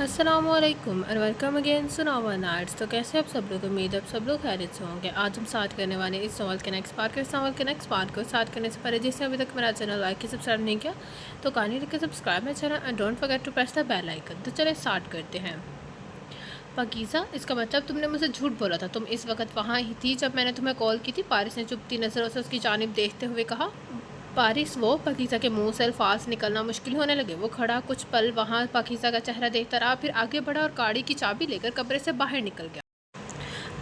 अस्सलामुअलैकुम और welcome again so novel nights. तो कैसे आप सब लोग, उम्मीद है आप सब लोग खैरियत से होंगे। आज हम स्टार्ट करने वाले इस सवाल के नेक्स्ट पार्ट को स्टार्ट करने से पहले जिसने अभी तक मेरा चैनल लाइक या सब्सक्राइब नहीं किया तो काइंडली लिख के subscribe my channel and don't forget to press the bell icon. तो चले स्टार्ट करते हैं। पाकीज़ा, इसका मतलब तुमने मुझे झूठ बोला था। तुम इस वक्त वहाँ ही थी जब मैंने तुम्हें कॉल की थी। पारिस ने चुपती नज़रों से उसकी जानिब देखते हुए कहा। पारिस, वो पाकीज़ा के मुंह से अल्फाज निकलना मुश्किल होने लगे। वो खड़ा कुछ पल वहाँ पाकीज़ा का चेहरा देखता रहा, फिर आगे बढ़ा और गाड़ी की चाबी लेकर कमरे से बाहर निकल गया।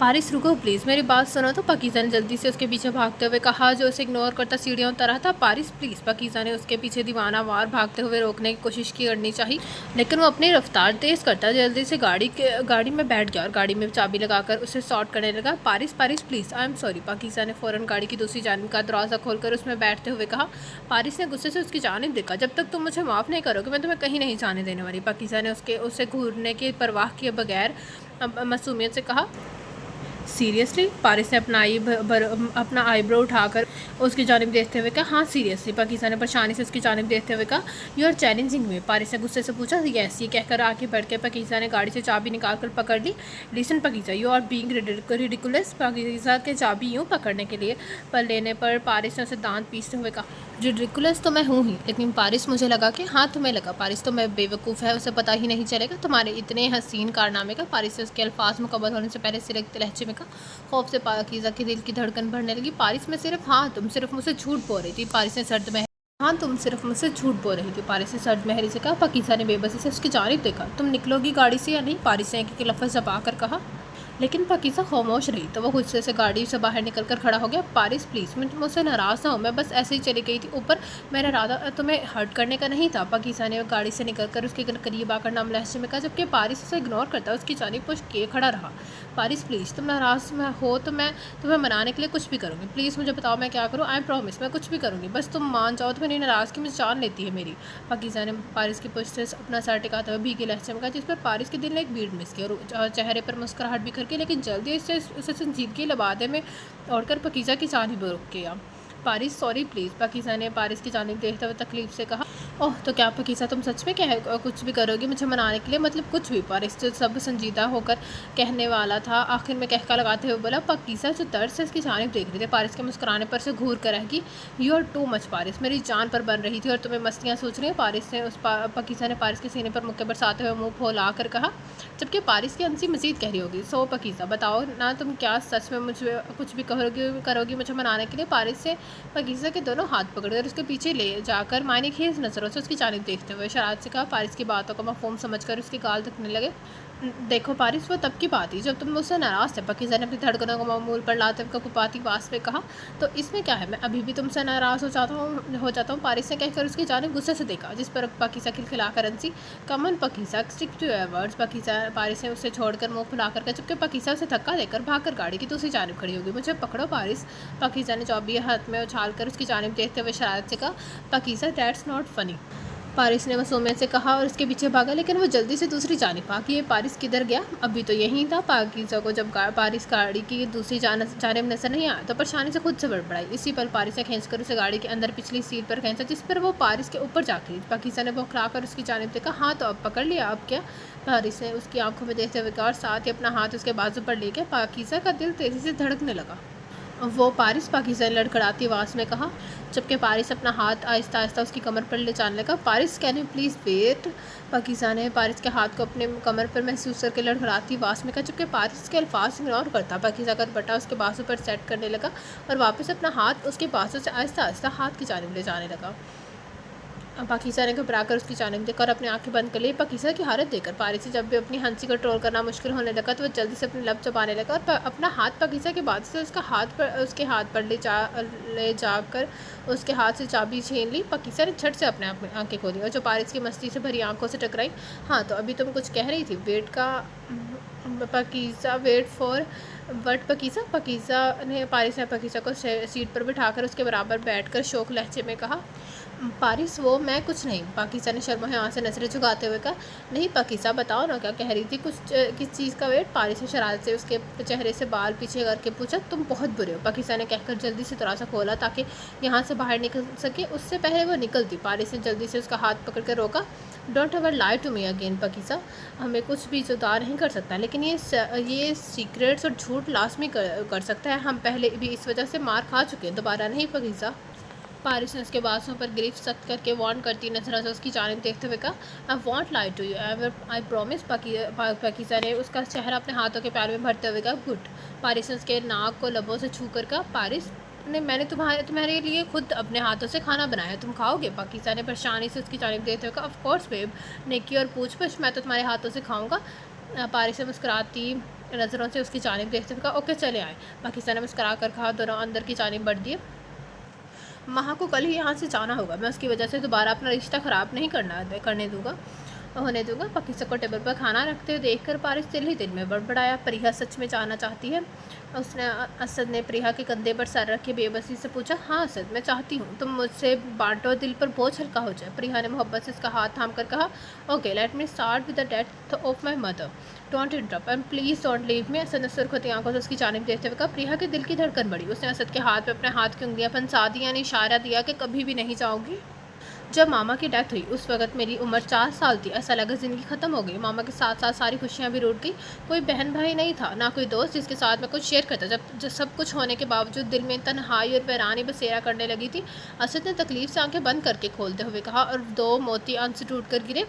पारिस, रुको प्लीज़, मेरी बात सुनो। तो पाकीज़ा ने जल्दी से उसके पीछे भागते हुए कहा, जो उसे इग्नोर करता सीढ़ियों उतर रहा था। Paris please. पाकीज़ा ने उसके पीछे दीवाना वार भागते हुए रोकने की कोशिश करनी चाहिए, लेकिन वो अपनी रफ्तार तेज़ करता जल्दी से गाड़ी में बैठ गया और गाड़ी में चाबी लगाकर उसे शॉर्ट करने लगा। Paris please, I am sorry. Pakeeza ने फ़ौरन गाड़ी की दूसरी जानिब का दरवाज़ा खोलकर उसमें बैठते हुए कहा। पारिस ने गुस्से से उसकी जानिब देखा। जब तक तुम मुझे माफ़ नहीं करोगे मैं तुम्हें कहीं नहीं जाने देने वाली। पाकीज़ा ने उसे घूरने की परवाह किए बगैर मासूमियत से कहा। सीरियसली? पारिस ने अपना आईब्रो उठाकर उसकी जानिब देखते हुए कहा। हाँ सीरियसली। पाकिस्तान ने परेशानी से उसकी जानिब देखते हुए कहा। You are challenging me. Paris ने गुस्से से पूछा। यस। ये कहकर आगे बढ़ के पाकिस्तान ने गाड़ी से चाबी निकाल कर पकड़ ली। Listen Pakeezah, you are being ridiculous. Pakeezah के चाबी यूँ पकड़ने के लिए पर लेने पर पारिस ने उसे दांत पीसते हुए कहा। रिडिकुलस तो मैं हूँ ही, लेकिन पारिस मुझे लगा कि हाँ तुम्हें लगा। पारिस तो मैं बेवकूफ़ है, उसे पता ही नहीं चलेगा तुम्हारे इतने हसीन कारनामे का। पारिस ने उसके अल्फाज मुकम्मल होने से पहले सिरकते लहजे में कहा। खौफ से पाकीज़ा के दिल की धड़कन बढ़ने लगी। पारिस में सिर्फ हाँ तुम सिर्फ मुझसे झूठ बोल रही थी। पारिस ने सर्द में हाँ तुम सिर्फ मुझसे झूठ बोल रही थी। पारिस ने सर्द महरी से कहा। पाकीज़ा ने बेबसी से उसकी जानिब देखा। तुम निकलोगी गाड़ी से या नहीं? पारिस ने एक लफ्ज़ दबा कर कहा। लेकिन पाकीज़ा खामोश रही तो वह गुस्से से गाड़ी से बाहर निकलकर खड़ा हो गया। पारिस प्लीज़, मैं मुझसे नाराज़ ना हो, मैं बस ऐसे ही चली गई थी। ऊपर मेरा इरादा तुम्हें हर्ट करने का नहीं था। पाकीज़ा ने गाड़ी से निकलकर उसके करीब आकर नाम लहजे में कहा, जबकि पारिस उसे इग्नोर करता उसकी जानिब पुश किए खड़ा रहा। पारिस प्लीज़, तुम नाराज़ में हो तो मैं तुम्हें मनाने के लिए कुछ भी करूँगी। प्लीज़ मुझे बताओ मैं क्या करूँ। आई प्रॉमिस मैं कुछ भी करूँगी, बस तुम मान जाओ। तो मेरी नाराज़गी मुझे जान लेती है मेरी। पाकीज़ा ने पारिस की पुश से अपना सर टिकाते हुए भीगे लहजे में कहा, जिस पर पारिस के दिल ने एक बीट मिस की और चेहरे पर मुस्कुराहट बिखर के, लेकिन जल्दी से उसे संजीदगी लबादे में ओढ़कर पाकीज़ा की जानिब रुक गया। Paris sorry please. पाकीज़ा ने पारिस की जानिब देखते हुए तकलीफ से कहा। ओह तो क्या पाकीज़ा तुम सच में कुछ भी करोगी मुझे मनाने के लिए? मतलब कुछ भी? पारिस जो सब संजीदा होकर कहने वाला था आखिर में कहका लगाते हुए बोला। पाकीज़ा जो दर्द से इसकी जानिब देख रही थी पारिस के मुस्कुराने पर से घूर कर रह गई। You are too much Paris, मेरी जान पर बन रही थी और तुम्हें मस्तियाँ सूझ रही हैं। पारिस ने पाकीज़ा ने पारिस के सीने पर मुक्के बरसाते हुए मुँह फुला कर कहा, जबकि पारिस की हंसी मज़ीद गहरी होगी। सो पाकीज़ा बताओ ना, तुम क्या सच में मुझे कुछ भी करोगी मुझे मनाने के लिए? पारिस से पाकीज़ा के दोनों हाथ पकड़कर उसके पीछे ले जाकर मायने खेज नज़रों से उसकी जानिब देखते हुए शरारत से कहा। पारिस की बातों को मफ़हूम समझकर उसके गाल दुखने लगे। देखो पारिस, वो तब की बात थी जब तुम मुझसे नाराज़ थे। पाकीज़ा ने अपनी धड़कनों को मामूल पर लाते हुए कुपाती आवाज़ में कहा। तो इसमें क्या है, मैं अभी भी तुमसे नाराज़ हो जाता हूँ। पारिस ने कहकर उसकी जानिब गुस्से से देखा, जिस पर पाकीज़ा खिलखिलाकर हंसी। Come on Pakeezah, stick to your words. Paris ने उसे छोड़कर मुंह फुलाकर कहा, जबकि पाकीज़ा उसे धक्का देकर भागकर गाड़ी की दूसरी जानिब खड़ी होगी। मुझे पकड़ो पारिस। पाकीज़ा ने चाबी हाथ में उछालकर उसकी जानिब देखते हुए शरारत से कहा। Pakeeza that's not funny. Paris ने मासूमियत से कहा और उसके पीछे भागा, लेकिन वो जल्दी से दूसरी जानिब भागी। ये पारिस किधर गया? अभी तो यहीं था। पाकीज़ा को जब पारिस गाड़ी की दूसरी जानिब नजर नहीं आया तो परेशानी से खुद से बड़बड़ाई। इसी पल पारिस ने खींचकर उसे गाड़ी के अंदर पिछली सीट पर खींचा, जिस पर वो पारिस के ऊपर जा खड़ी। पाकीज़ा ने बौखलाकर उसकी जानिब देखा। हाँ तो अब पकड़ लिया, अब क्या? पारिस ने उसकी आंखों में देखते हुए कहा और साथ ही अपना हाथ उसके बाजू पर लेके। पाकीज़ा का दिल तेज़ी से धड़कने लगा। वो पारिस, पाकीज़ा ने लड़खड़ाती आवाज़ में कहा, जबकि पारिस अपना हाथ आहिस्ता आहिस्ता उसकी कमर पर ले जाने लगा। Paris can you please wait? Pakeeza ने पारिस के हाथ को अपने कमर पर महसूस करके लड़खड़ाती आवाज़ में कहा, जबकि पारिस के अल्फाज इग्नोर करता। पाकीज़ा का दुपट्टा उसके बाजू पर सेट करने लगा और वापस अपना हाथ उसके बाजू से आहिस्ता आहिस्ता हाथ की जानिब ले जाने लगा। पाकीज़ा ने घबराकर उसकी जानिब देखकर अपनी आंखें बंद कर ली। पाकीज़ा की हालत देखकर पारिस से जब भी अपनी हंसी कंट्रोल करना मुश्किल होने लगा तो वह जल्दी से अपने लब चबाने लगा और अपना हाथ पाकीज़ा के बाद से उसके हाथ पर ले जाकर उसके हाथ से चाबी छीन ली। पाकीज़ा ने झट से अपने आंखें खोली और जो पारिस की मस्ती से भरी आंखों से टकराई। हाँ तो अभी तुम कुछ कह रही थी? वेट का Pakeeza, wait for but Pakeeza ने पाकिज़ा को सीट पर बिठाकर उसके बराबर बैठकर शौक लहजे में कहा। पारिस वो मैं कुछ नहीं। पाकिज़ा ने शर्मा यहाँ से नजरें झुकाते हुए कहा, नहीं पाकिज़ा बताओ ना क्या कह रही थी, किस चीज़ का वेट। पारिस ने शरारत से उसके चेहरे से बाल पीछे करके पूछा, तुम बहुत बुरे हो। पाकिज़ा ने कहकर जल्दी से दरवाज़ा खोला ताकि यहाँ से बाहर निकल सके। उससे पहले वो निकलती, पारिस ने जल्दी से उसका हाथ पकड़ कर रोका। Don't ever lie to me again Pakeezah, हमें कुछ भी जुदा नहीं कर सकता, लेकिन ये सीक्रेट्स और झूठ लाजमी कर सकता है। हम पहले भी इस वजह से मार खा चुके हैं, दोबारा नहीं पाकिज़ा। पारिस ने उसके बाजू पर गिरफ्त सख्त करके वार्न करती नजरों से उसकी जानिब देखते हुए कहा, I won't lie to you I promise. Pakeezah ने उसका चेहरा अपने हाथों के पैर में भरते हुए कहा, गुड। पारिस ने उसके नाक को लबों से छू कर कहा, पारिस ने मैंने तुम्हारे लिए खुद अपने हाथों से खाना बनाया, तुम खाओगे। पाकिज़ा ने परेशानी से उसकी जानिब देखते हुए कहा, ऑफ कोर्स बेब, नेकी और पूछ पूछ मैं तो तुम्हारे हाथों से खाऊंगा। पारिस ने मुस्कुराती नज़रों से उसकी जानिब देखते हुए कहा, ओके चले आए। पाकिज़ा ने मुस्कुरा कर कहा, दोनों अंदर की जानिब बढ़ दिए। माँ को कल ही यहाँ से जाना होगा, मैं उसकी वजह से दोबारा अपना रिश्ता ख़राब नहीं होने दूंगा। पाकिज़ा को टेबल पर खाना रखते हुए देखकर पारिस दिल ही दिल में बड़बड़ाया, प्रिया सच में जाना चाहती है। असद ने प्रिया के कंधे पर सर रख के बेबसी से पूछा, हाँ असद मैं चाहती हूँ, तुम मुझसे बांटो, दिल पर बोझ हल्का हो जाए। प्रिया ने मोहब्बत से उसका हाथ थाम कर कहा, okay let me start with the death of my mother, don't interrupt and please don't leave me. Asad ने सुर्खती आंखों से उसकी जानिब देखते हुए कहा। प्रिया के दिल की धड़कन बढ़ी, उसने असद के हाथ में अपने हाथ की उंगलियां फंसा दी, यानी इशारा दिया कि कभी भी नहीं जाओगी। जब मामा की डेथ हुई उस वक्त मेरी उम्र 4 साल थी, ऐसा लगा ज़िंदगी ख़त्म हो गई। मामा के साथ साथ सारी खुशियाँ भी रूठ गई, कोई बहन भाई नहीं था, ना कोई दोस्त जिसके साथ मैं कुछ शेयर करता। जब सब कुछ होने के बावजूद दिल में तन्हाई और वीरानी बसेरा करने लगी थी। असद ने तकलीफ से आंखें बंद करके खोलते हुए कहा, और 2 मोती आंसू टूट कर गिरे।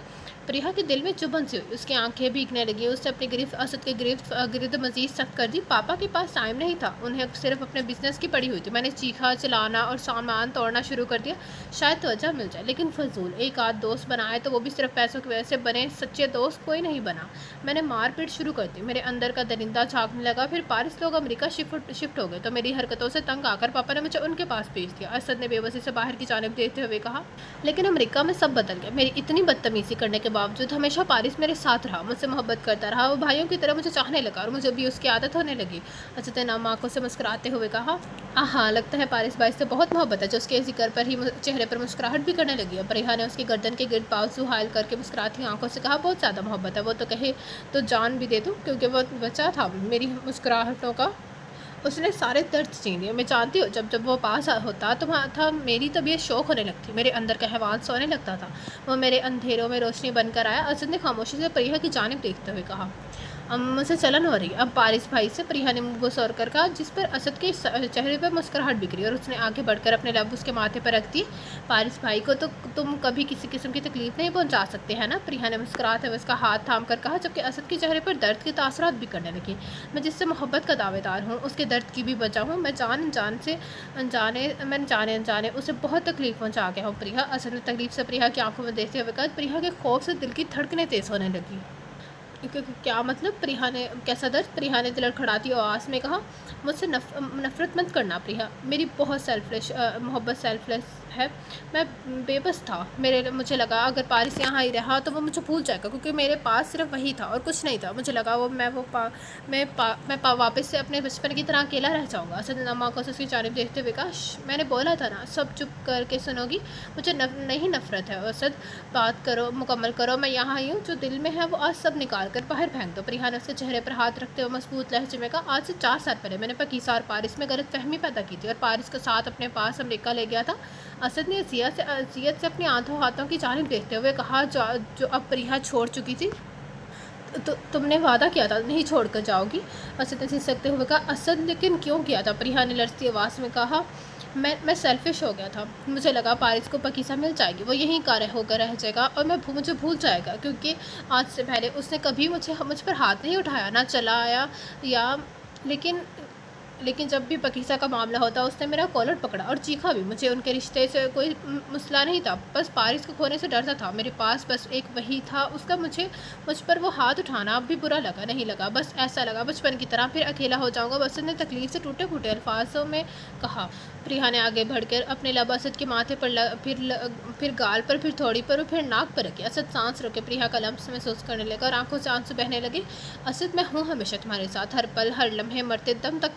प्रिया के दिल में चुभन सी हुई, उसकी आंखें भीगने लगी। उसने अपनी गिरफ्त असद के गिरद मजीद सख्त कर दी। पापा के पास टाइम नहीं था, उन्हें सिर्फ अपने बिजनेस की पड़ी हुई थी। मैंने चीखा चिल्लाना और सामान तोड़ना शुरू कर दिया, शायद तवज्जो मिल जाए, लेकिन फजूल। एक आध दोस्त बनाए तो वो भी सिर्फ पैसों की वजह से बने, सच्चे दोस्त कोई नहीं बना। मैंने मार पीट शुरू कर दी, मेरे अंदर का दरिंदा झांकने लगा। फिर पारिस लोग अमेरिका शिफ्ट हो गए तो मेरी हरकतों से तंग आकर पापा ने मुझे उनके पास भेज दिया। असद ने बेबसी से बाहर की जानिब देखते हुए कहा, लेकिन अमेरिका में सब बदल गया। मेरी इतनी बदतमीजी करने के बावजूद हमेशा पारिस मेरे साथ रहा, मुझसे मोहब्बत करता रहा, वो भाइयों की तरह मुझे चाहने लगा और मुझे भी उसकी आदत होने लगी। असद ने नाम आंखों से मुस्कुराते हुए कहा, हाँ लगता है पारिस भाई से बहुत मोहब्बत है, जो उसके जिक्र पर ही चेहरे पर मुस्कुराहट भी करने लगी। और प्रिया ने उसकी गर्दन के गिर्द बाजू हायल करके मुस्कुराती आंखों से कहा, बहुत ज़्यादा मोहब्बत है, वो तो कहे तो जान भी दे दूँ, क्योंकि वो बचा था मेरी मुस्कुराहटों का, उसने सारे दर्द छीन लिए। मैं जानती हूँ जब वो पास होता तो वहाँ था, मेरी तबीयत शौक होने लगती, मेरे अंदर का हैवान सोने लगता था, वो मेरे अंधेरों में रोशनी बनकर आया। असद ने खामोशी से प्रिया की जानिब देखते हुए कहा, अब मुझसे चलन हो रही। अब पारिस भाई से प्रिया ने मुँह सौर कर कहा, जिस पर असद के चेहरे पर मुस्कुराहट बिखरी और उसने आगे बढ़कर अपने लब उसके माथे पर रख दिए। पारिस भाई को तो तुम कभी किसी किस्म की तकलीफ नहीं पहुंचा सकते हैं ना, प्रिया ने मुस्कुराते हुए उसका हाथ थाम कर कहा, जबकि असद के चेहरे पर दर्द के तासरात भी करने लगे। मैं जिससे मोहब्बत का दावेदार हूँ उसके दर्द की भी बचा हूँ, मैं जाने अनजाने उसे बहुत तकलीफ पहुँचा गया हूँ प्रिया। असद ने तकलीफ से प्रिया की आंखों में देखते हुए कहा। प्रिया के खौफ से दिल की धड़कनें तेज होने लगी। क्या मतलब? प्रिया ने कैसा दर्द? प्रिया ने लड़खड़ाती आवाज़ में कहा, मुझसे नफ़रत मत करना प्रिया, मेरी बहुत मोहब्बत सेल्फलेस है। मैं बेबस था, मुझे लगा अगर पारिस यहाँ ही रहा तो वो मुझे भूल जाएगा, क्योंकि मेरे पास सिर्फ वही था और कुछ नहीं था। मुझे लगा मैं वापस से अपने बचपन की तरह अकेला रह जाऊँगा। असद नमा को उसकी जानिब देखते हुए कहा, मैंने बोला था ना, सब चुप करके सुनोगी, मुझे नहीं नफ़रत है। असद बात करो, मुकम्मल करो, मैं यहाँ आई हूँ, जो दिल में है वो आज सब निकाल कर बाहर फेंक दो। प्रिया ने उसके चेहरे पर हाथ रखते हुए मजबूत लहजे में कहा, आज से 4 साल पहले मैंने पाकिज़ा और पारिस में गलत फहमी पैदा की थी और पारिस के साथ अपने पास अमेरिका ले गया था। असद ने अजियत से अपनी आंखों हाथों की जानिब देखते हुए कहा, जो अब प्रिया छोड़ चुकी थी, तो तुमने वादा किया था नहीं छोड़ कर जाओगी। असद ने सिसकते हुए कहा, असद लेकिन क्यों किया था? प्रिया ने लड़ती आवाज़ में कहा, मैं सेल्फिश हो गया था, मुझे लगा पारिस को पाकिज़ा मिल जाएगी, वो यहीं का होकर रह जाएगा और मुझे भूल जाएगा, क्योंकि आज से पहले उसने कभी मुझ पर हाथ नहीं उठाया, ना चलाया या लेकिन जब भी पाकिज़ा का मामला होता उसने मेरा कॉलर पकड़ा और चीखा भी। मुझे उनके रिश्ते से कोई मसला नहीं था, बस पारिस को खोने से डरता था। मेरे पास बस एक वही था, उसका मुझ पर वो हाथ उठाना अब भी बुरा लगा नहीं लगा, बस ऐसा लगा बचपन की तरह फिर अकेला हो जाऊंगा। बस ने तकलीफ से टूटे फूटे अल्फाजों में कहा। प्रिया ने आगे बढ़कर अपने लब असद के माथे पर फिर गाल पर, फिर थोड़ी पर, फिर नाक पर रखी। असद सांस रोके प्रिया का लम्स महसूस करने लगा और आंखों से आंसू बहने लगे। असद मैं हूँ हमेशा तुम्हारे साथ, हर पल हर लम्हे, मरते दम तक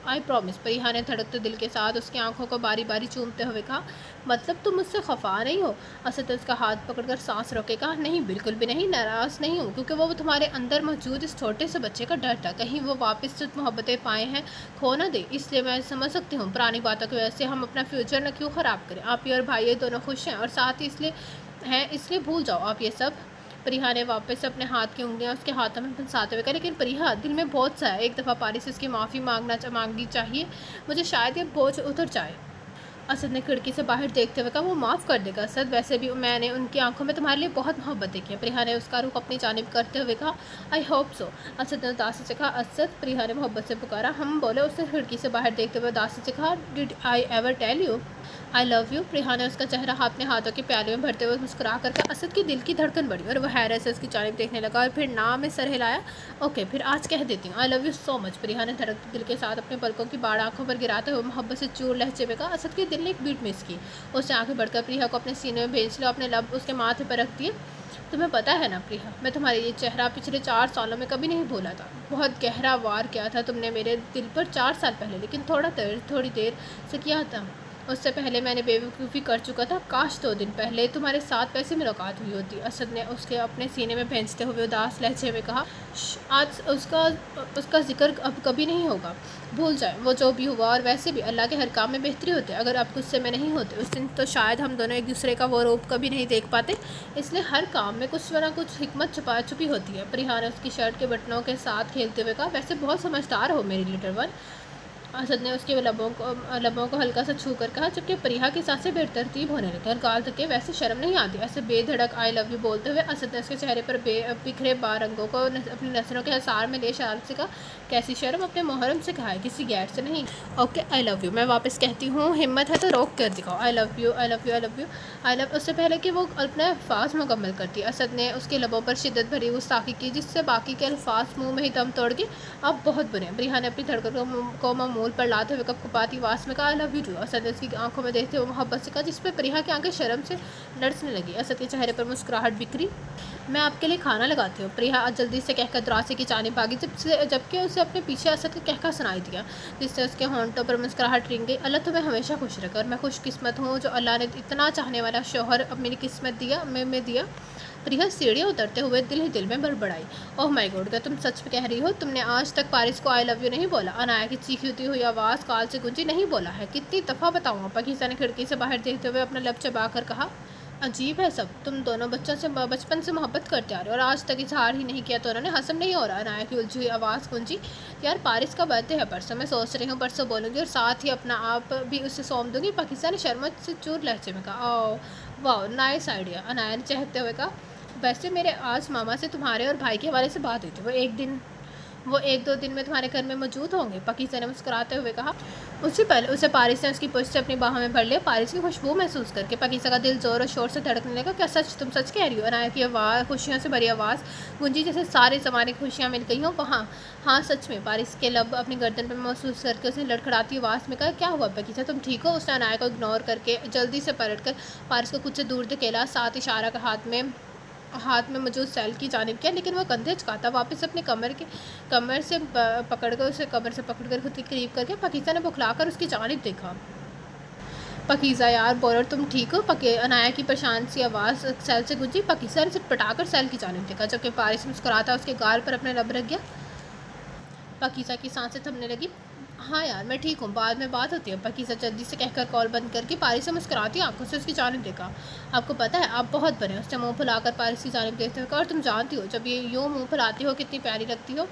आई प्रॉमिस, परिहा ने धड़कते दिल के साथ उसकी आंखों को बारी बारी चूमते हुए कहा। मतलब तुम मुझसे खफा नहीं हो? असद ने उसका हाथ पकड़कर सांस रोके कहा, नहीं बिल्कुल भी नहीं, नाराज़ नहीं हूँ, क्योंकि वो तुम्हारे अंदर मौजूद इस छोटे से बच्चे का डर था, कहीं वो वापस जो मोहब्बतें पाए हैं खो ना दे। इसलिए मैं समझ सकती हूँ पुरानी बातों की वजह से हम अपना फ्यूचर न क्यों ख़राब करें। आप ये और भाई ये दोनों खुश हैं और साथ ही इसलिए हैं, इसलिए भूल जाओ आप ये सब। परिहा ने वापस अपने हाथ की उंगलियां उसके हाथों में फंसाते हुए कहा, लेकिन परिहा दिल में बहुत सा है, एक दफ़ा पारिस से इसकी माफ़ी मांगनी चाहिए, मुझे शायद ये बोझ उतर जाए। असद ने खिड़की से बाहर देखते हुए कहा, वो माफ़ कर देगा असद, वैसे भी मैंने उनकी आंखों में तुम्हारे लिए बहुत मोहब्बतें की। प्रिया ने उसका रुख अपनी जानिब करते हुए कहा, आई होप सो। असद ने उदासी से कहा, असद, प्रिया ने मोहब्बत से पुकारा। हम बोले। उसने खिड़की से बाहर देखते हुए उदासी से कहा, did I ever tell you I love you? Priya ने उसका चेहरा अपने हाथों के प्याले में भरते हुए मुस्कुरा कर कहा। असद की दिल की धड़कन बढ़ी और वह हैरत से उसकी जानिब देखने लगा और फिर ना में सर हिलाया। ओके, फिर आज कह देती हूँ, I love you so much. Priya ने धड़कते दिल के साथ अपने पलकों की बाढ़ आंखों पर गिराते हुए मोहब्बत से चूर लहजे में कहा। असद के दिल ने एक बीट मिस की। उसने आंखें बढ़कर प्रिया को अपने सीने में भेज लिया, अपने लब उसके माथे पर रख दिए। तुम्हें पता है ना प्रिया, मैं तुम्हारा ये चेहरा पिछले 4 सालों में कभी नहीं भूला था। बहुत गहरा वार किया था तुमने मेरे दिल पर 4 साल पहले, लेकिन थोड़ी देर से किया था। उससे पहले मैंने बेवकूफ़ी कर चुका था। काश 2 दिन पहले तुम्हारे साथ वैसे मुलाकात हुई होती। असद ने उसके अपने सीने में भेजते हुए उदास लहजे में कहा, आज उसका जिक्र अब कभी नहीं होगा, भूल जाए वो जो भी हुआ। और वैसे भी अल्लाह के हर काम में बेहतरी होती है। अगर आप गुस्से में नहीं होते उस दिन तो शायद हम दोनों एक दूसरे का वो रूप कभी नहीं देख पाते। इसलिए हर काम में कुछ ना कुछ हिकमत छुपी होती है। प्रिया ने उसकी शर्ट के बटनों के साथ खेलते हुए कहा, वैसे बहुत समझदार हो मेरी लिटिल वन। असद ने उसके लबों को हल्का सा छू कर कहा, जबकि प्रिया की सांसें बेतरतीब होने लगी और गाल तक के वैसे शर्म नहीं आती। ऐसे बेधड़क आई लव यू बोलते हुए असद ने उसके चेहरे पर बिखरे रंगों को अपनी नजरों के हसार में ले शरारत से कहा, कैसी शर्म, अपने मुहर्रम से कहा है, किसी गैर से नहीं। Okay, I love you. मैं वापस कहती हूँ, हिम्मत है तो रोक कर दिखाओ। आई love you, I love you, I love you, I love. उससे पहले कि वो अपने अल्फाज मुकम्मल करती, असद ने उसके लबों पर शिद्दत भरी गुस्ताखी की, जिससे बाकी के अल्फाज मुँह में ही दम तोड़ के अब बहुत बुरे। प्रिया ने अपनी धड़कन को मामूल पर लाते हुए कपकपाती आवाज़ में कहा, I love you too. Asad ने उसकी आंखों में देखते हुए मोहब्बत से कहा, जिस पर प्रिया की आंखें शर्म से लड़ने लगी। असद के चेहरे पर मुस्कुराहट बिखरी। मैं आपके लिए खाना लगाती हूँ। प्रिया जल्दी से कहकर दरवाजे की जानिब भागी, जबकि उसे अपने पीछे असद का कहका सुनाई दिया, जिससे उसके होंठों पर मुस्कुराहट रिंग गई। अल्लाह तुम्हें हमेशा खुश रखे और मैं खुशकिस्मत हूँ जो अल्लाह ने इतना चाहने वाला शौहर अपनी किस्मत में दिया। प्रिया सीढ़ियाँ उतरते हुए दिल ही दिल में बड़बड़ाई, ओह माय गॉड, क्या तुम सच में कह रही हो? तुमने आज तक पारिस को आई लव यू नहीं बोला? अनाया की चीखती हुई आवाज़ काल से गूंजी, नहीं बोला है, कितनी दफ़ा बताऊँ? पाकिस्तान ने खिड़की से बाहर देखते हुए अपना लब चबा कर कहा, अजीब है सब, तुम दोनों बच्चों से बचपन से मोहब्बत करते आ रहे हो और आज तक इजहार ही नहीं किया तो उन्होंने हसम नहीं हो रहा। अनाया की उलझी हुई आवाज़ गूंजी, यार पारिस का बर्थडे है परसों, मैं सोच रही हूँ परसों बोलूँगी और साथ ही अपना आप भी उसे सौंप दूँगी। पाकिस्तान ने शर्मत से चूर लहजे में कहा, ओ वाह, नाइस आइडिया। अनाया ने चहकते हुए कहा, वैसे मेरे आज मामा से तुम्हारे और भाई के हवाले से बात हुई थी, वो एक दो दिन में तुम्हारे घर में मौजूद होंगे। पकीज़ा ने मुस्कुराते हुए कहा। उससे पहले उसे पारिस ने उसकी पुश्त से अपनी बाहों में भर लिया। पारिस की खुशबू महसूस करके पकीज़ा का दिल ज़ोर और शोर से धड़कने लगा। क्या सच, तुम सच कह रही हो? अनाया की आवाज़ खुशियों से भरी आवाज़ गूंजी, जैसे सारे ज़माने की खुशियाँ मिल गई हों। वहाँ हाँ सच में। पारिस के लब अपनी गर्दन पर महसूस करके उसने लड़खड़ाती आवाज़ में कहा, क्या हुआ पकीज़ा, तुम ठीक हो? उसने अनाया को इग्नोर करके जल्दी से पलट कर पारिस को कुछ से दूर धकेला, साथ इशारा का हाथ में मौजूद सेल की जानिब किया, लेकिन वो कंधे चकाता वापस अपने कमर से पकड़कर खुद के करीब करके पकीज़ा ने बुखलाकर उसकी जानिब देखा। पकीज़ा यार बोलर, तुम ठीक हो? अनाया की परेशान सी आवाज़ सेल से गूंजी। पकीज़ा ने सिर्फ पटाकर सेल की जानिब देखा, जबकि पारिस मुस्कुराता उसके गाल पर अपने लब रख गया। पकीज़ा की सांसें थमने लगी। हाँ यार मैं ठीक हूँ, बाद में बात होती है। पकीज़ा जल्दी से कहकर कॉल बंद करके पारिस से मुस्कुराती आंखों से उसकी जानिब देखा। आपको पता है आप बहुत बने। उसने मुंह फुलाकर पारिस की जानिब देखते हुए कहा, और तुम जानती हो जब ये यूँ मुंह फुलाती हो कितनी प्यारी लगती हो।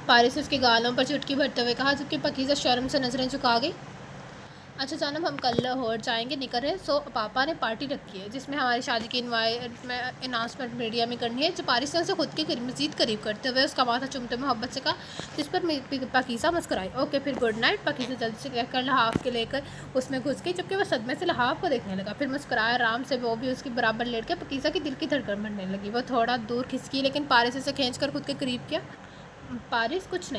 पारिस ने उसके गालों पर चुटकी भरते हुए कहा, जबकि पकीज़ा शर्म से नज़रें झुका गई। अच्छा जानब, हम कल लाहौर जाएंगे, निकल रहे हैं। सो पापा ने पार्टी रखी है जिसमें हमारी शादी की अनाउंसमेंट मीडिया में करनी है। जो पारिस ने उसे खुद के मज़ीद करीब करते हुए उसका माथा चुमते मोहब्बत से कहा, जिस पर पकीज़ा मुस्कुराई। ओके फिर गुड नाइट। पकीज़ा जल्दी से कहकर लहाफ के लेकर उसमें घुस गई, जबकि वह सदमे से लहाफ को देखने लगा। फिर मुस्कुराया आराम से, वो भी उसके बराबर लेट के। पकीज़ा की दिल की धड़कन बढ़ने लगी। वो थोड़ा दूर खिसकी, लेकिन पारिस उसे खींच कर खुद के करीब किया। पारिस कुछ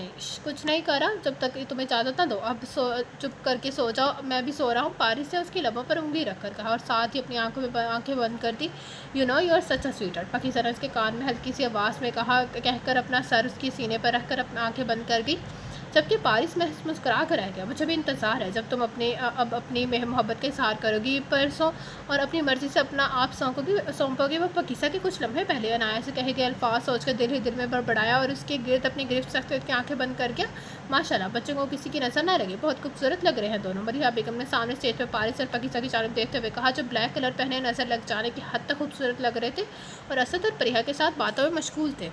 नहीं करा, जब तक तुम्हें इजाज़त ना दो। अब चुप करके सो जाओ, मैं भी सो रहा हूँ। पारिस ने उसकी लबों पर उंगली रखकर कहा और साथ ही अपनी आंखें बंद कर दी। You know you are such a sweeter. Pakeezah ने उसके कान में हल्की सी आवाज़ में कहकर अपना सर उसकी सीने पर रखकर अपनी आंखें बंद कर दी। जबकि पारिस मुस्कुरा कर रह गया। मुझे भी इंतज़ार है जब तुम अब अपनी मोहब्बत का इजहार करोगी परसों और अपनी मर्ज़ी से अपना आप सौंपोगी। वो पकीसा के कुछ लम्हे पहले अनाया से कहे गए अल्फाज सोच कर दिल ही दिल में बड़बड़ाया और उसके गिर्द अपनी गिरफ्त रखते हुए आंखें बंद कर गया। माशाल्लाह, बच्चों को किसी की नज़र ना लगे, बहुत खूबसूरत लग रहे हैं दोनों। मरीहा बेगम ने सामने स्टेज पर पारिस और पकीसा की जानिब देखते हुए कहा, जो ब्लैक कलर पहने नज़र लग जाने की हद तक खूबसूरत लग रहे थे और असद और परिहा के साथ बातों में मशगूल थे।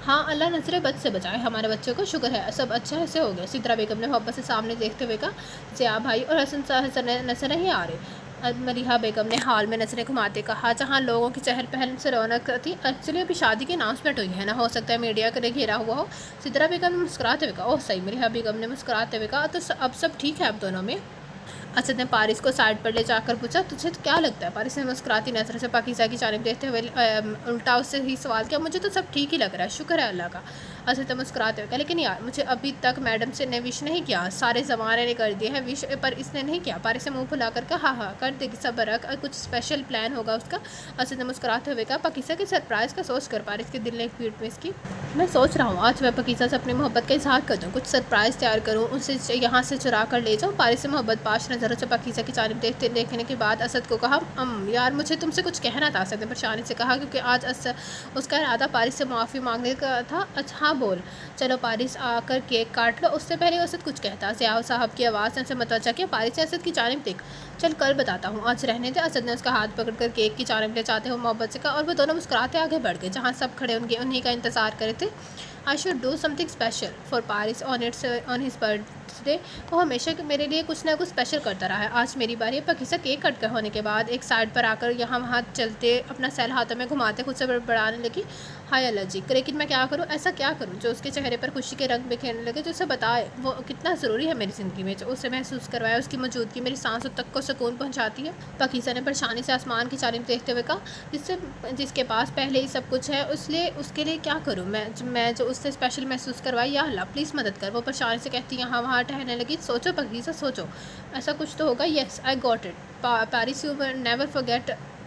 हाँ, अल्लाह नजर बद से बचाए हमारे बच्चों को, शुक्र है सब अच्छा ऐसे हो गया। सिद्रा बेगम ने मोहब्बत से सामने देखते हुए कहा, ज़िया भाई और हसन साहब नजर नहीं आ रहे। मरीहा बेगम ने हाल में नजरें घुमाते कहा, जहाँ लोगों की चहल पहल से रौनक थी, एक्चुअली अभी शादी की अनाउंसमेंट हुई है ना, हो सकता है मीडिया के लिए घेरा हुआ हो। सिद्रा बेगम ने मुस्कुराते हुए कहा, ओह सही। मरीहा बेगम ने मुस्कुराते हुए कहा, तो अब सब ठीक है अब दोनों में। असद ने पारिस को साइड पर ले जाकर पूछा, तुझे क्या लगता है? पारिस ने मुस्कुराती नज़र से पाकिज़ा की जानिब देखते हुए उल्टा उससे ही सवाल किया, मुझे तो सब ठीक ही लग रहा है, शुक्र है अल्लाह का। असद ने मुस्कुराते हुए कहा, लेकिन यार मुझे अभी तक मैडम से ने विश नहीं किया, सारे ज़माने ने कर दिए हैं विश पर इसने नहीं किया। पारिस ने मुँह फुलाकर कहा, हाँ कर देगी, सब्र रख, कुछ स्पेशल प्लान होगा उसका। असद ने मुस्कुराते हुए कहा, पाकिज़ा के सरप्राइज़ का सोच कर पारिस के दिल ने एक बीट में इसकी, मैं सोच रहा हूँ आज मैं पाकिज़ा से अपनी मोहब्बत का इजहार कर दूँ, कुछ सरप्राइज़ तैयार करूँ, उसे यहाँ से चुरा कर ले जाऊँ। पारिस से मोहब्बत पाश नज़रों से पाकिज़ा की जानिब देखने के बाद असद को कहा, यार मुझे तुमसे कुछ कहना था। असद ने परेशानी से कहा, क्योंकि आज उसका इरादा पारिस से माफ़ी मांगने का था। अच्छा हाँ बोल। चलो पारिस आकर केक काट लो। उससे पहले असद कुछ कहता, ज़िया साहब की आवाज़ ने उसे मतवज्जा किया। पारिस ने असद की जानिब देख, चल कल बताता हूँ, आज रहने दे। असद ने उसका हाथ पकड़कर केक की जानिब ले जाते हुए मोहब्बत से कहा, और वो दोनों मुस्कुराते आगे बढ़ गए। जहाँ सब खड़े उन्हीं का इंतज़ार करे थे। I should do something special for Paris on his birthday. वो हमेशा मेरे लिए कुछ ना कुछ स्पेशल करता रहा है, आज मेरी बारी है। पाकिज़ा केक कट कर होने के बाद एक साइड पर आकर यहाँ वहाँ चलते अपना सैल हाथों में घुमाते खुद से बढ़ाने लगी, हाय अल्लाह जी, लेकिन मैं क्या करूँ, ऐसा क्या करूँ जो उसके चेहरे पर खुशी के रंग बिखेरने लगे, जो उसे बताए वो कितना ज़रूरी है मेरी ज़िंदगी में, जो उसे महसूस करवाए उसकी मौजूदगी मेरी सांसों तक को सुकून पहुँचाती है। पाकिज़ा ने परेशानी से आसमान की जानिब देखते हुए कहा, जिसके पास पहले ही सब कुछ है उसके लिए क्या करूँ मैं जो उससे स्पेशल महसूस करवाई, या अल्लाह प्लीज़ मदद कर। वो परेशानी से कहती यहाँ वहाँ ठहरने लगी, सोचो पाकिज़ा सोचो, ऐसा कुछ तो होगा। Yes I got it Paris, you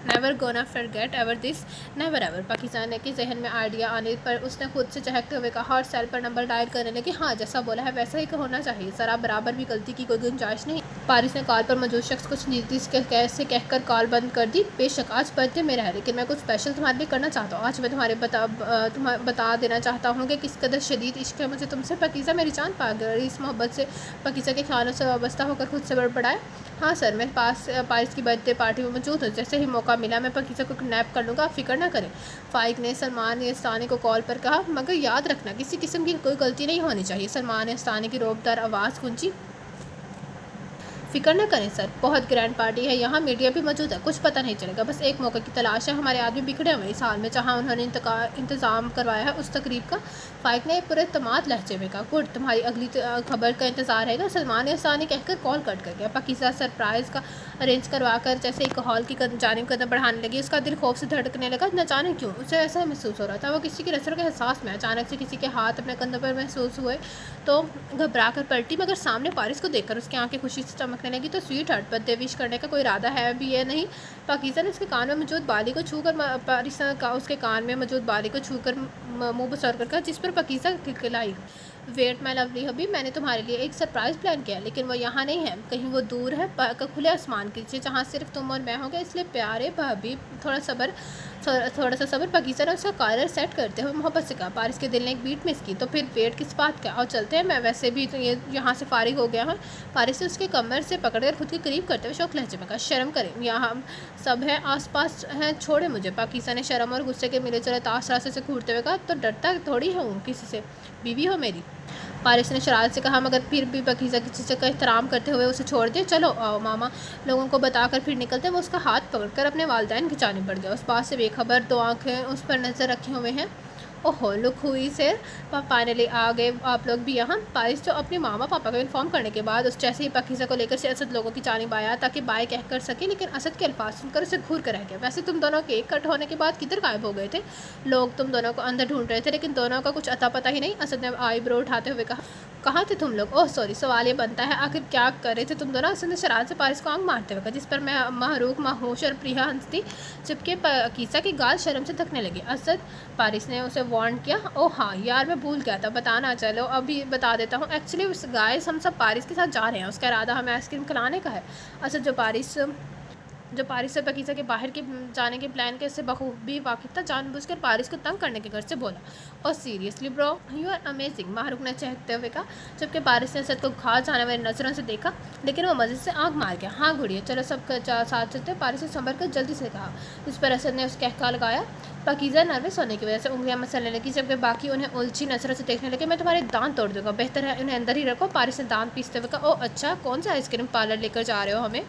never gonna forget ever this, never ever. Pakeezah ने के जहन में आइडिया आने पर उसने खुद से चहकते हुए कहा और सेल पर नंबर डायल करने लगी, हाँ जैसा बोला है वैसा ही होना चाहिए सर, आप बराबर भी गलती की कोई गुंजाइश नहीं। पारिस ने कॉल पर मौजूद शख्स कुछ नीति से कहकर कॉल बंद कर दी। बेशक आज बर्थडे मेरा है, लेकिन मैं कुछ स्पेशल तुम्हारे लिए करना चाहता हूँ। आज मैं तुम्हें बता देना चाहता हूँ कि किस कदर शदीद इश्क है मुझे तुमसे। पाकिज़ा मेरी जान पा गई इस मोहब्बत से। पाकिज़ा के ख्यालों से वाबस्ता होकर खुद से बड़बड़ाया, हाँ सर मैं पारिस की बर्थडे पार्टी में मौजूद हूँ, जैसे ही मौका मिला मैं पाकिज़ा को किडनैप कर लूँगा, आप फिक्र ना करें। फ़ाइक ने सलमान यस्तानी को कॉल पर कहा, मगर याद रखना किसी किस्म की कोई गलती नहीं होनी चाहिए। सलमान यस्तानी की रोबदार आवाज़ गूंजी, फिक्र न करें सर, बहुत ग्रैंड पार्टी है, यहाँ मीडिया भी मौजूद है, कुछ पता नहीं चलेगा, बस एक मौके की तलाश है। हमारे आदमी बिखरे हुए इस हाल में जहाँ उन्होंने इंतज़ाम करवाया है उस तकरीब का। फ़ाइक ने पूरे तमाद लहजे में कहा, गुड, तुम्हारी अगली खबर का इंतज़ार रहेगा। सलमान यसानी कहकर कॉल कट कर गया। पाकिज़ा सरप्राइज़ का अरेंज करवा कर जैसे एक हॉल की जानिब कदम बढ़ाने लगी, उसका दिल खौफ से धड़कने लगा। न जाने क्यों उसे ऐसा महसूस हो रहा था, वो किसी की नज़रों के एहसास में अचानक से किसी के हाथ अपने कंधों पर महसूस हुए तो घबरा कर पलटी, मगर सामने पारिस को देखकर उसकी आंखें खुशी से चमकने लगी। तो स्वीट हार्ट, बर्थडे विश करने का कोई इरादा है भी या नहीं? पाकिज़ा ने उसके कान में मौजूद बाली को छूकर पारिस का उसके कान में मौजूद बाली को छूकर मुँह बसर कर कहा, जिस पर पाकिज़ा खिलखिलाई, वेट माय लवली हबी, मैंने तुम्हारे लिए एक सरप्राइज़ प्लान किया है, लेकिन वो यहाँ नहीं है, कहीं वो दूर है खुले आसमान के नीचे, जहाँ सिर्फ तुम और मैं होंगे, इसलिए प्यारे भाभी थोड़ा सा सब्र। पाकिज़ा ने उसका कॉलर सेट करते हुए मोहब्बत से कहा। पारिस के दिल ने एक बीट मिस की, तो फिर वेट किस बात का, और चलते हैं, मैं वैसे भी तो ये यहाँ से फारिग हो गया हूँ। पारिस ने उसके कमर से पकड़कर खुद के करीब करते हुए शौक लहजे में कहा, शर्म करें, यहाँ हम सब हैं, आसपास हैं, छोड़े मुझे। पाकिज़ा ने शर्म और गुस्से के मिले जुले तासरासे से घूरते हुए कहा, तो डरता थोड़ी हूँ किसी से, बीवी हो मेरी। पारिस ने शरारत से कहा, मगर फिर भी पाकिज़ा की चीज़ों का एहतराम करते हुए उसे छोड़ दे। चलो आओ मामा लोगों को बताकर फिर निकलते। वो उसका हाथ पकड़कर अपने वालिदैन की जानिब बढ़ गया। उस बात से बेखबर दो आंखें उस पर नज़र रखे हुए हैं। ओहो लुक हुई से फाइनली आ गए आप लोग भी यहाँ। पारिस जो अपने मामा पापा को इन्फॉर्म करने के बाद उस जैसे ही पाकिज़ा को लेकर से असद लोगों की जानिब आया ताकि बाय कह कर सके, लेकिन असद के अल्फाज सुनकर उसे घूर कर रह गया। वैसे तुम दोनों केक कट होने के बाद किधर गायब हो गए थे? लोग तुम दोनों को अंदर ढूंढ रहे थे, लेकिन दोनों का कुछ अता पता ही नहीं। असद ने आईब्रो उठाते हुए कहा, کہاں تھے تم لوگ؟ اوہ سوری، سوال یہ بنتا ہے آخر کیا کر رہے تھے تم دونوں؟ اسد نے شرارت سے پارس کو آنکھ مارتے ہوئے کہا، جس پر محروق ماہوش اور پریہ ہنستی، جبکہ پاکیزہ کی گال شرم سے تھکنے لگی۔ اسد، پارس نے اسے وارن کیا۔ اوہ ہاں یار، میں بھول گیا تھا بتانا، چلو ابھی بتا دیتا ہوں۔ ایکچولی گائز ہم سب پارس کے ساتھ جا رہے ہیں، اس کا ارادہ ہمیں آئس کریم کھلانے کا ہے۔ اسد جو پارس سے پاکیزہ کے باہر کے جانے کے پلان کے سے بخوبی واقف تھا، جان بوجھ کر پارس کو تنگ کرنے کے غرض سے بولا۔ اور سیریسلی برو، یو آر امیزنگ، محروق نے چہکتے ہوئے کہا، جبکہ پارس نے اسد کو کھا جانے والی نظروں سے دیکھا، لیکن وہ مزے سے آنکھ مار گیا۔ ہاں گڑیا، چلو سب ساتھ چلتے، پارس نے سنبھل کر جلدی سے کہا، جس پر اسد نے اس کہکا لگایا۔ پاکیزہ نروس ہونے کی وجہ سے انگلیاں مسلنے لگی، جبکہ باقی انہیں الجھی نظروں سے دیکھنے لگے۔ میں تمہارے دانت توڑ دوں گا، بہتر ہے انہیں اندر ہی رکھو۔ پارس نے دانت پیستے ہوئے کہا۔ اوہ اچھا، کون سا آئس کریم پارلر لے کر جا رہے ہو ہمیں؟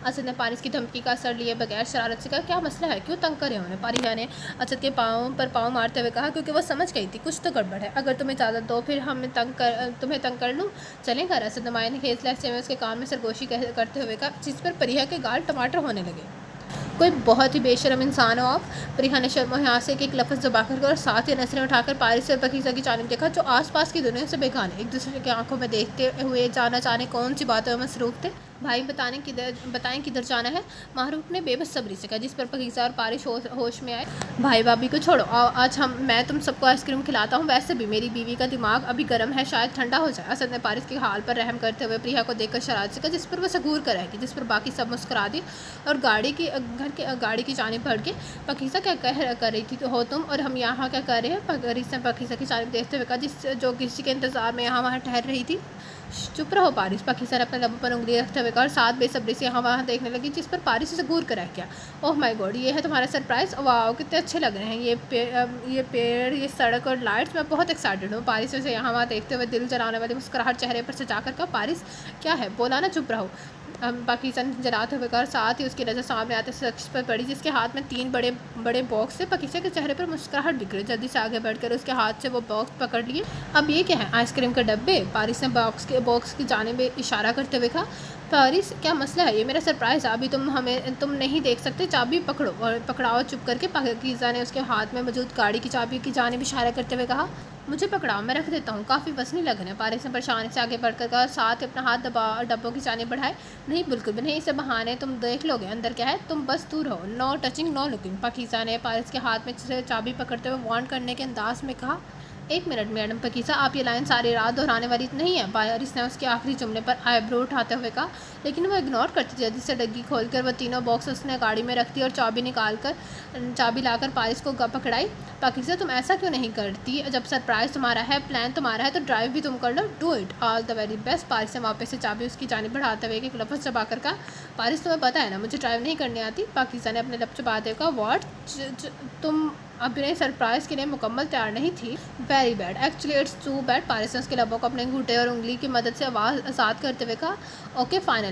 اسد نے پارس کی دھمکی کا اثر لیے بغیر شرارت سے کہا، کیا مسئلہ ہے، کیوں تنگ کرے انہیں؟ پریہ نے اسد کے پاؤں پر پاؤں مارتے ہوئے کہا، کیونکہ وہ سمجھ گئی تھی کچھ تو گڑبڑ ہے۔ اگر تم اجازت دو پھر تمہیں تنگ کر لوں، چلیں گھر؟ اسد نے مائع خیز لہجے میں اس کے کان میں سرگوشی کرتے ہوئے کہا، جس پر پریہ کے گال ٹماٹر ہونے لگے۔ کوئی بہت ہی بے شرم انسان ہو آپ۔ پریہ نے شرم و حیا سے ایک لفظ دبا کر اور ساتھ ہی نظریں اٹھا کر پارس اور پاکیزہ کی جانب دیکھا، جو آس پاس کی دنیا سے بیگانے، ایک دوسرے کی آنکھوں میں دیکھتے ہوئے جانا جانے کون سی باتوں میں مصروف تھے۔ بھائی بتائیں کدھر جانا ہے؟ محروق نے بے بس صبری سے کہا، جس پر پاکیزہ اور پارس ہوش میں آئے۔ بھائی بھابھی کو چھوڑو، آج میں تم سب کو آئس کریم کھلاتا ہوں، ویسے بھی میری بیوی کا دماغ ابھی گرم ہے، شاید ٹھنڈا ہو جائے۔ اسد نے پارس کے حال پر رحم کرتے ہوئے پریہ کو دیکھ کر شرارت سے کہا، جس پر وہ سگور کر رہے گی، جس پر باقی سب مسکرا دی اور گاڑی کی جانب بڑھ گئے۔ پاکیزہ، کیا کر رہی تھی ہو تم، اور ہم یہاں کیا کر رہے ہیں؟ پارس نے پاکیزہ کی جانب دیکھتے ہوئے کہا، جو کسی کے انتظار میں یہاں وہاں ٹہر رہی تھی۔ چپ رہو پارس، پاکیزہ نے اپنے لبوں پر انگلی رکھتے ہوئے کہا، اور ساتھ بے صبری سے یہاں وہاں دیکھنے لگی، جس پر پارس اسے گور کر رہ گیا۔ اوہ مائی گاڈ، یہ ہے تمہارا سرپرائز؟ واؤ، کتنے اچھے لگ رہے ہیں یہ پیڑ، یہ سڑک اور لائٹس، میں بہت ایکسائٹڈ ہوں۔ پارس اسے یہاں وہاں دیکھتے ہوئے دل جلانے والی مسکراہٹ چہرے پر سجا کر کہا، پارس کیا ہے، بولا نا، چپ رہو۔ پاکیزہ نے جلاتے ہوئے کہا، ساتھ ہی اس کی نظر سامنے آتے شخص پر پڑی، جس کے ہاتھ میں 3 بڑے باکس تھے۔ پاکیزہ کے چہرے پر مسکراہٹ بکھری، جلدی سے آگے بڑھ کر اس کے ہاتھ سے وہ باکس پکڑ لیے۔ اب یہ کیا ہے؟ آئس کریم کے ڈبے؟ پارس نے باکس کی جانب اشارہ کرتے ہوئے کہا۔ پارس، کیا مسئلہ ہے؟ یہ میرا سرپرائز ہے، ابھی تم نہیں دیکھ سکتے، چابی پکڑاؤ چپ کر کے۔ پاکیزہ نے اس کے ہاتھ میں موجود گاڑی کی چابی کی جانب اشارہ کرتے ہوئے کہا، مجھے پکڑاؤ، میں رکھ دیتا ہوں، کافی وزنی لگ رہے ہیں۔ پارس نے پریشانی سے آگے بڑھ کر کہا، ساتھ اپنا ہاتھ ڈبوں کی جانب بڑھائے۔ نہیں، بالکل بھی نہیں، اسے بہانے، تم دیکھ لو گے اندر کیا ہے، تم بس دور ہو، نو ٹچنگ نو لکنگ۔ پاکیزہ نے پارس کے ہاتھ میں سے چابی پکڑتے ہوئے وارن کرنے کے انداز میں کہا۔ ایک منٹ میڈم پاکیزہ، آپ یہ لائن ساری رات دہرانے والی نہیں ہے۔ پارس نے اس کے آخری جملے پر آئی برو اٹھاتے ہوئے کہا، لیکن وہ اگنور کرتی تھی۔ جلدی سے ڈگی کھول کر وہ تینوں باکس اس نے گاڑی میں رکھ دی اور چابی لا کر پارس کو پکڑائی۔ پاکیزہ، تم ایسا کیوں نہیں کرتی؟ جب سرپرائز تمہارا ہے، پلان تمہارا ہے، تو ڈرائیو بھی تم کر لو، do it, all the very best. Paris نے واپس سے چابی اس کی جانب بڑھاتے ہوئے ایک لفظ چبا کر کہا، پارس تمہیں پتہ ہے نا مجھے ڈرائیو نہیں کرنی آتی۔ پاکیزہ نے اپنے لب چباتے ہوئے کہا، واٹ، تم اپنے سرپرائز کے لیے مکمل تیار نہیں تھی؟ Very bad, actually it's too bad. Paris نے اس کے لبوں کو اپنے انگوٹھے اور انگلی کی مدد سے آواز آزاد کرتے ہوئے کہا، اوکے فائن،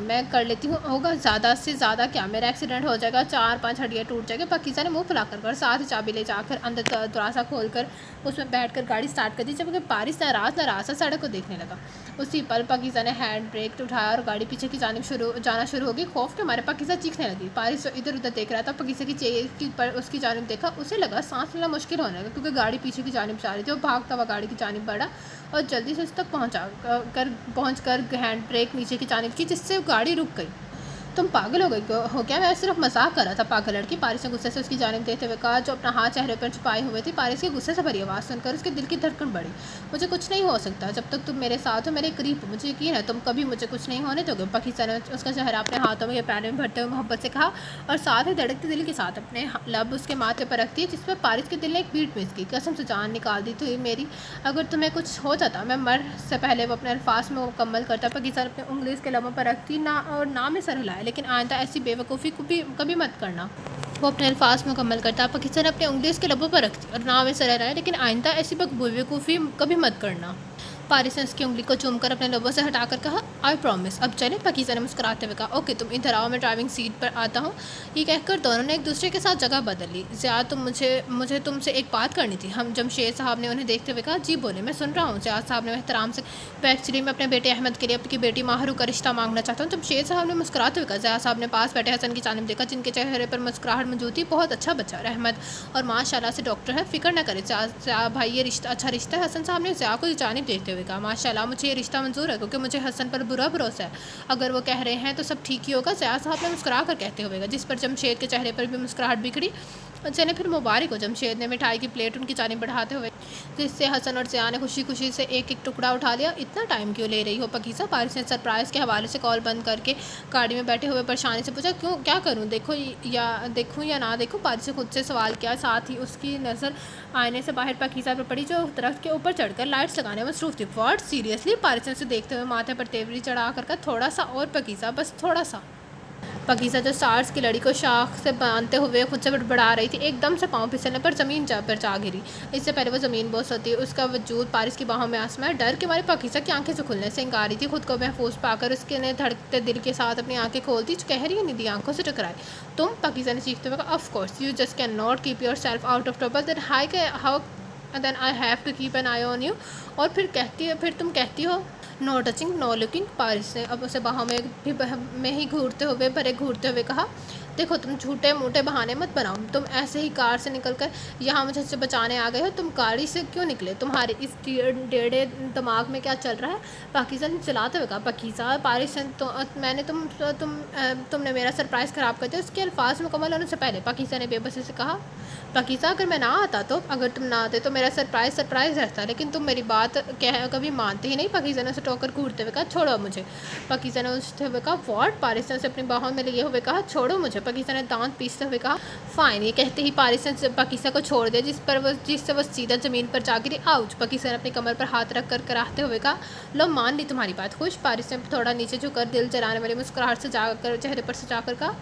میں کر لیتی ہوں، ہوگا زیادہ سے زیادہ کیا، میرا ایکسیڈنٹ ہو جائے گا، 4-5 ہڈیاں ٹوٹ جائے گی۔ پاکیزہ نے منہ پھلا کر ساتھ ہی چابی لے جا کر اندر دروازہ کھول کر اس میں بیٹھ کر گاڑی سٹارٹ کر دی، جبکہ پارس ناراض سڑک کو دیکھنے لگا۔ اسی پل پاکیزہ نے ہینڈ بریک اٹھایا اور گاڑی پیچھے کی جانب جانا شروع ہو گئی۔ خوف کے مارے پاکیزہ چیخنے لگی۔ پارس ادھر ادھر دیکھ رہا تھا، پاکیزہ کی چیز پر اس کی جانب دیکھا، اسے لگا سانس لینا مشکل ہونے لگا، کیونکہ گاڑی پیچھے کی جانب جا رہی تھی۔ وہ بھاگتا ہوا گاڑی کی جانب بڑھا اور جلدی سے اس تک پہنچ کر ہینڈ بریک نیچے کی جانب کی، جس سے گاڑی رک گئی۔ تم پاگل ہو گیا؟ میں صرف مذاق کر رہا تھا پاگل لڑکی، پارس نے غصے سے اس کی جانب دیتے ہوئے کہا، جو اپنا ہاتھ چہرے پر چھپائے ہوئے تھی۔ پارس کی غصے سے بھری آواز سن کر اس کے دل کی دھڑکن بڑھی۔ مجھے کچھ نہیں ہو سکتا جب تک تم میرے ساتھ ہو، میرے قریب ہو، مجھے یقین ہے تم کبھی مجھے کچھ نہیں ہونے دو گے۔ پاکیزہ نے اس کا چہرہ اپنے ہاتھوں میں پیروں میں بھرتے ہوئے محبت سے کہا اور ساتھ ہی دھڑکتے دل کے ساتھ اپنے لب اس کے ماتھے پر رکھ دیے، جس پر پارس کے دل نے ایک بیٹ مس کی۔ قسم سے جان نکال دی تھی میری، اگر تمہیں کچھ ہو جاتا میں مر سے پہلے وہ اپنے الفاظ میں مکمل کرتا۔ پاکیزہ نے اپنی انگلی اس کے لبوں پر رکھ دی اور نہ میں سر ہلایا، لیکن آئندہ ایسی بے وقوفی کبھی مت کرنا۔ وہ اپنے الفاظ میں مکمل کرتا۔ پاکیزہ نے اپنی انگلی اس کے لبوں پر رکھ دی اور نہ میں سر ہلایا، لیکن آئندہ ایسی بے وقوفی کبھی مت کرنا۔ پارس نے اس کی انگلی کو چوم کر اپنے لبوں سے ہٹا کر کہا، آئی پرومس، اب چلیں۔ پاکیزہ نے مسکراتے ہوئے کہا، اوکے تم ادھر آؤ، میں ڈرائیونگ سیٹ پر آتا ہوں۔ یہ کہہ کر دونوں نے ایک دوسرے کے ساتھ جگہ بدل لی۔ زیاد، مجھے تم سے ایک بات کرنی تھی۔ جمشید صاحب نے انہیں دیکھتے ہوئے کہا، جی بولے، میں سن رہا ہوں۔ زیاد صاحب نے احترام سے، ایکچولی میں اپنے بیٹے احمد کے لیے اپنی بیٹی محروق کا رشتہ مانگنا چاہتا ہوں۔ جمشید صاحب نے مسکراتے ہوئے کہا۔ زیاد صاحب نے پاس بیٹھے حسن کی جانب دیکھا، جن کے چہرے پر مسکراہٹ موجود تھی۔ بہت اچھا بچہ احمد، اور ماشاء اللہ سے ڈاکٹر ہے، فکر نہ کرے زیا بھائی، یہ رشتہ اچھا رشتہ ہے۔ حسن صاحب نے زیا کو جانب دیکھتے ہوئے हुए कहा, माशाल्लाह मुझे ये रिश्ता मंजूर है क्योंकि मुझे हसन पर बुरा भरोसा है। अगर वो कह रहे हैं तो सब ठीक ही होगा, ज़िया साहब ने मुस्कुरा कर कहते हुए, जिस पर जमशेद के चेहरे पर भी मुस्कुराहट बिखरी। चले फिर मुबारक हो। जमशेद ने मिठाई की प्लेट उनकी जानिब बढ़ाते हुए, जिससे हसन और ज़िया ने खुशी खुशी से एक एक टुकड़ा उठा लिया। इतना टाइम क्यों ले रही हो पाकीज़ा? पारिस ने सरप्राइज़ के हवाले से कॉल बंद करके गाड़ी में बैठे हुए परेशानी से पूछा। क्यों, क्या करूं, देखूं या ना देखूं? पारिस ने खुद से सवाल किया। साथ ही उसकी नज़र आईने से बाहर पाकीज़ा पर पड़ी, जो दरख्त के ऊपर चढ़कर लाइट्स लगाने में मसरूफ़ थी। What, seriously? पारिस ने उसे देखते हुए माथे पर तेवरी चढ़ा कर कहा, थोड़ा सा और पाकीज़ा, बस थोड़ा सा। पाकीज़ा जो स्टार्स की लड़ी को शाख से बांधते हुए खुद से बड़बड़ा रही थी, एकदम से पाँव फिसलने पर ज़मीन पर जा गिरी। इससे पहले वो ज़मीन बोस होती है, उसका वजूद पारिस की बाहों में आसमां। डर के मारे पाकीज़ा की आंखें से खुलने से इंकार रही थी। खुद को महफूज पाकर उसके ने धड़कते दिल के साथ अपनी आंखें खोलती, गहरी नींदी आंखों से टकराई। तुम? पाकीज़ा ने चीखते हुए कहा, of course you just can not keep yourself out of trouble, then I have to keep an eye on you. और फिर तुम कहती हो no touching no looking. Paris ने अब उसे बाहों में ही घूरते हुए कहा, देखो तुम झूठे मूठे बहाने मत बनाओ। तुम ऐसे ही कार से निकलकर यहाँ मुझे से बचाने आ गए हो। तुम गाड़ी से क्यों निकले? तुम्हारे इस टेढ़े दिमाग में क्या चल रहा है? पाकीज़ा ने चलाते हुए कहा। पाकीज़ा, पारिस ने तुमने मेरा सरप्राइज़ ख़राब कर दिया। उसके अल्फाज मुकम्मल होने से पहले पाकीज़ा ने बेबसी से कहा, पाकीज़ा अगर तुम ना आते तो मेरा सरप्राइज़ रहता, लेकिन तुम मेरी बात कभी मानते ही नहीं। पाकीज़ा ने उसे टोकर घूरते हुए कहा, छोड़ो मुझे। पाकीज़ा ने उससे हुए कहा, व्हाट? पारिस ने उसे अपनी बाहों में लिए हुए कहा, छोड़ो मुझे। पाकीज़ा ने दांत पीसते हुए कहा, फ़ाइन। ये कहते ही पारिस ने पाकीज़ा को छोड़ दिया, जिससे वो सीधा ज़मीन पर जा गिरी। आउच। पाकीज़ा ने अपनी कमर पर हाथ रख कर कराहते हुए कहा, लो मान ली तुम्हारी बात। खुश? पारिस ने थोड़ा नीचे झुककर दिल जलाने वाली मुस्कुराहट से जाकर चेहरे पर से जाकर कहा,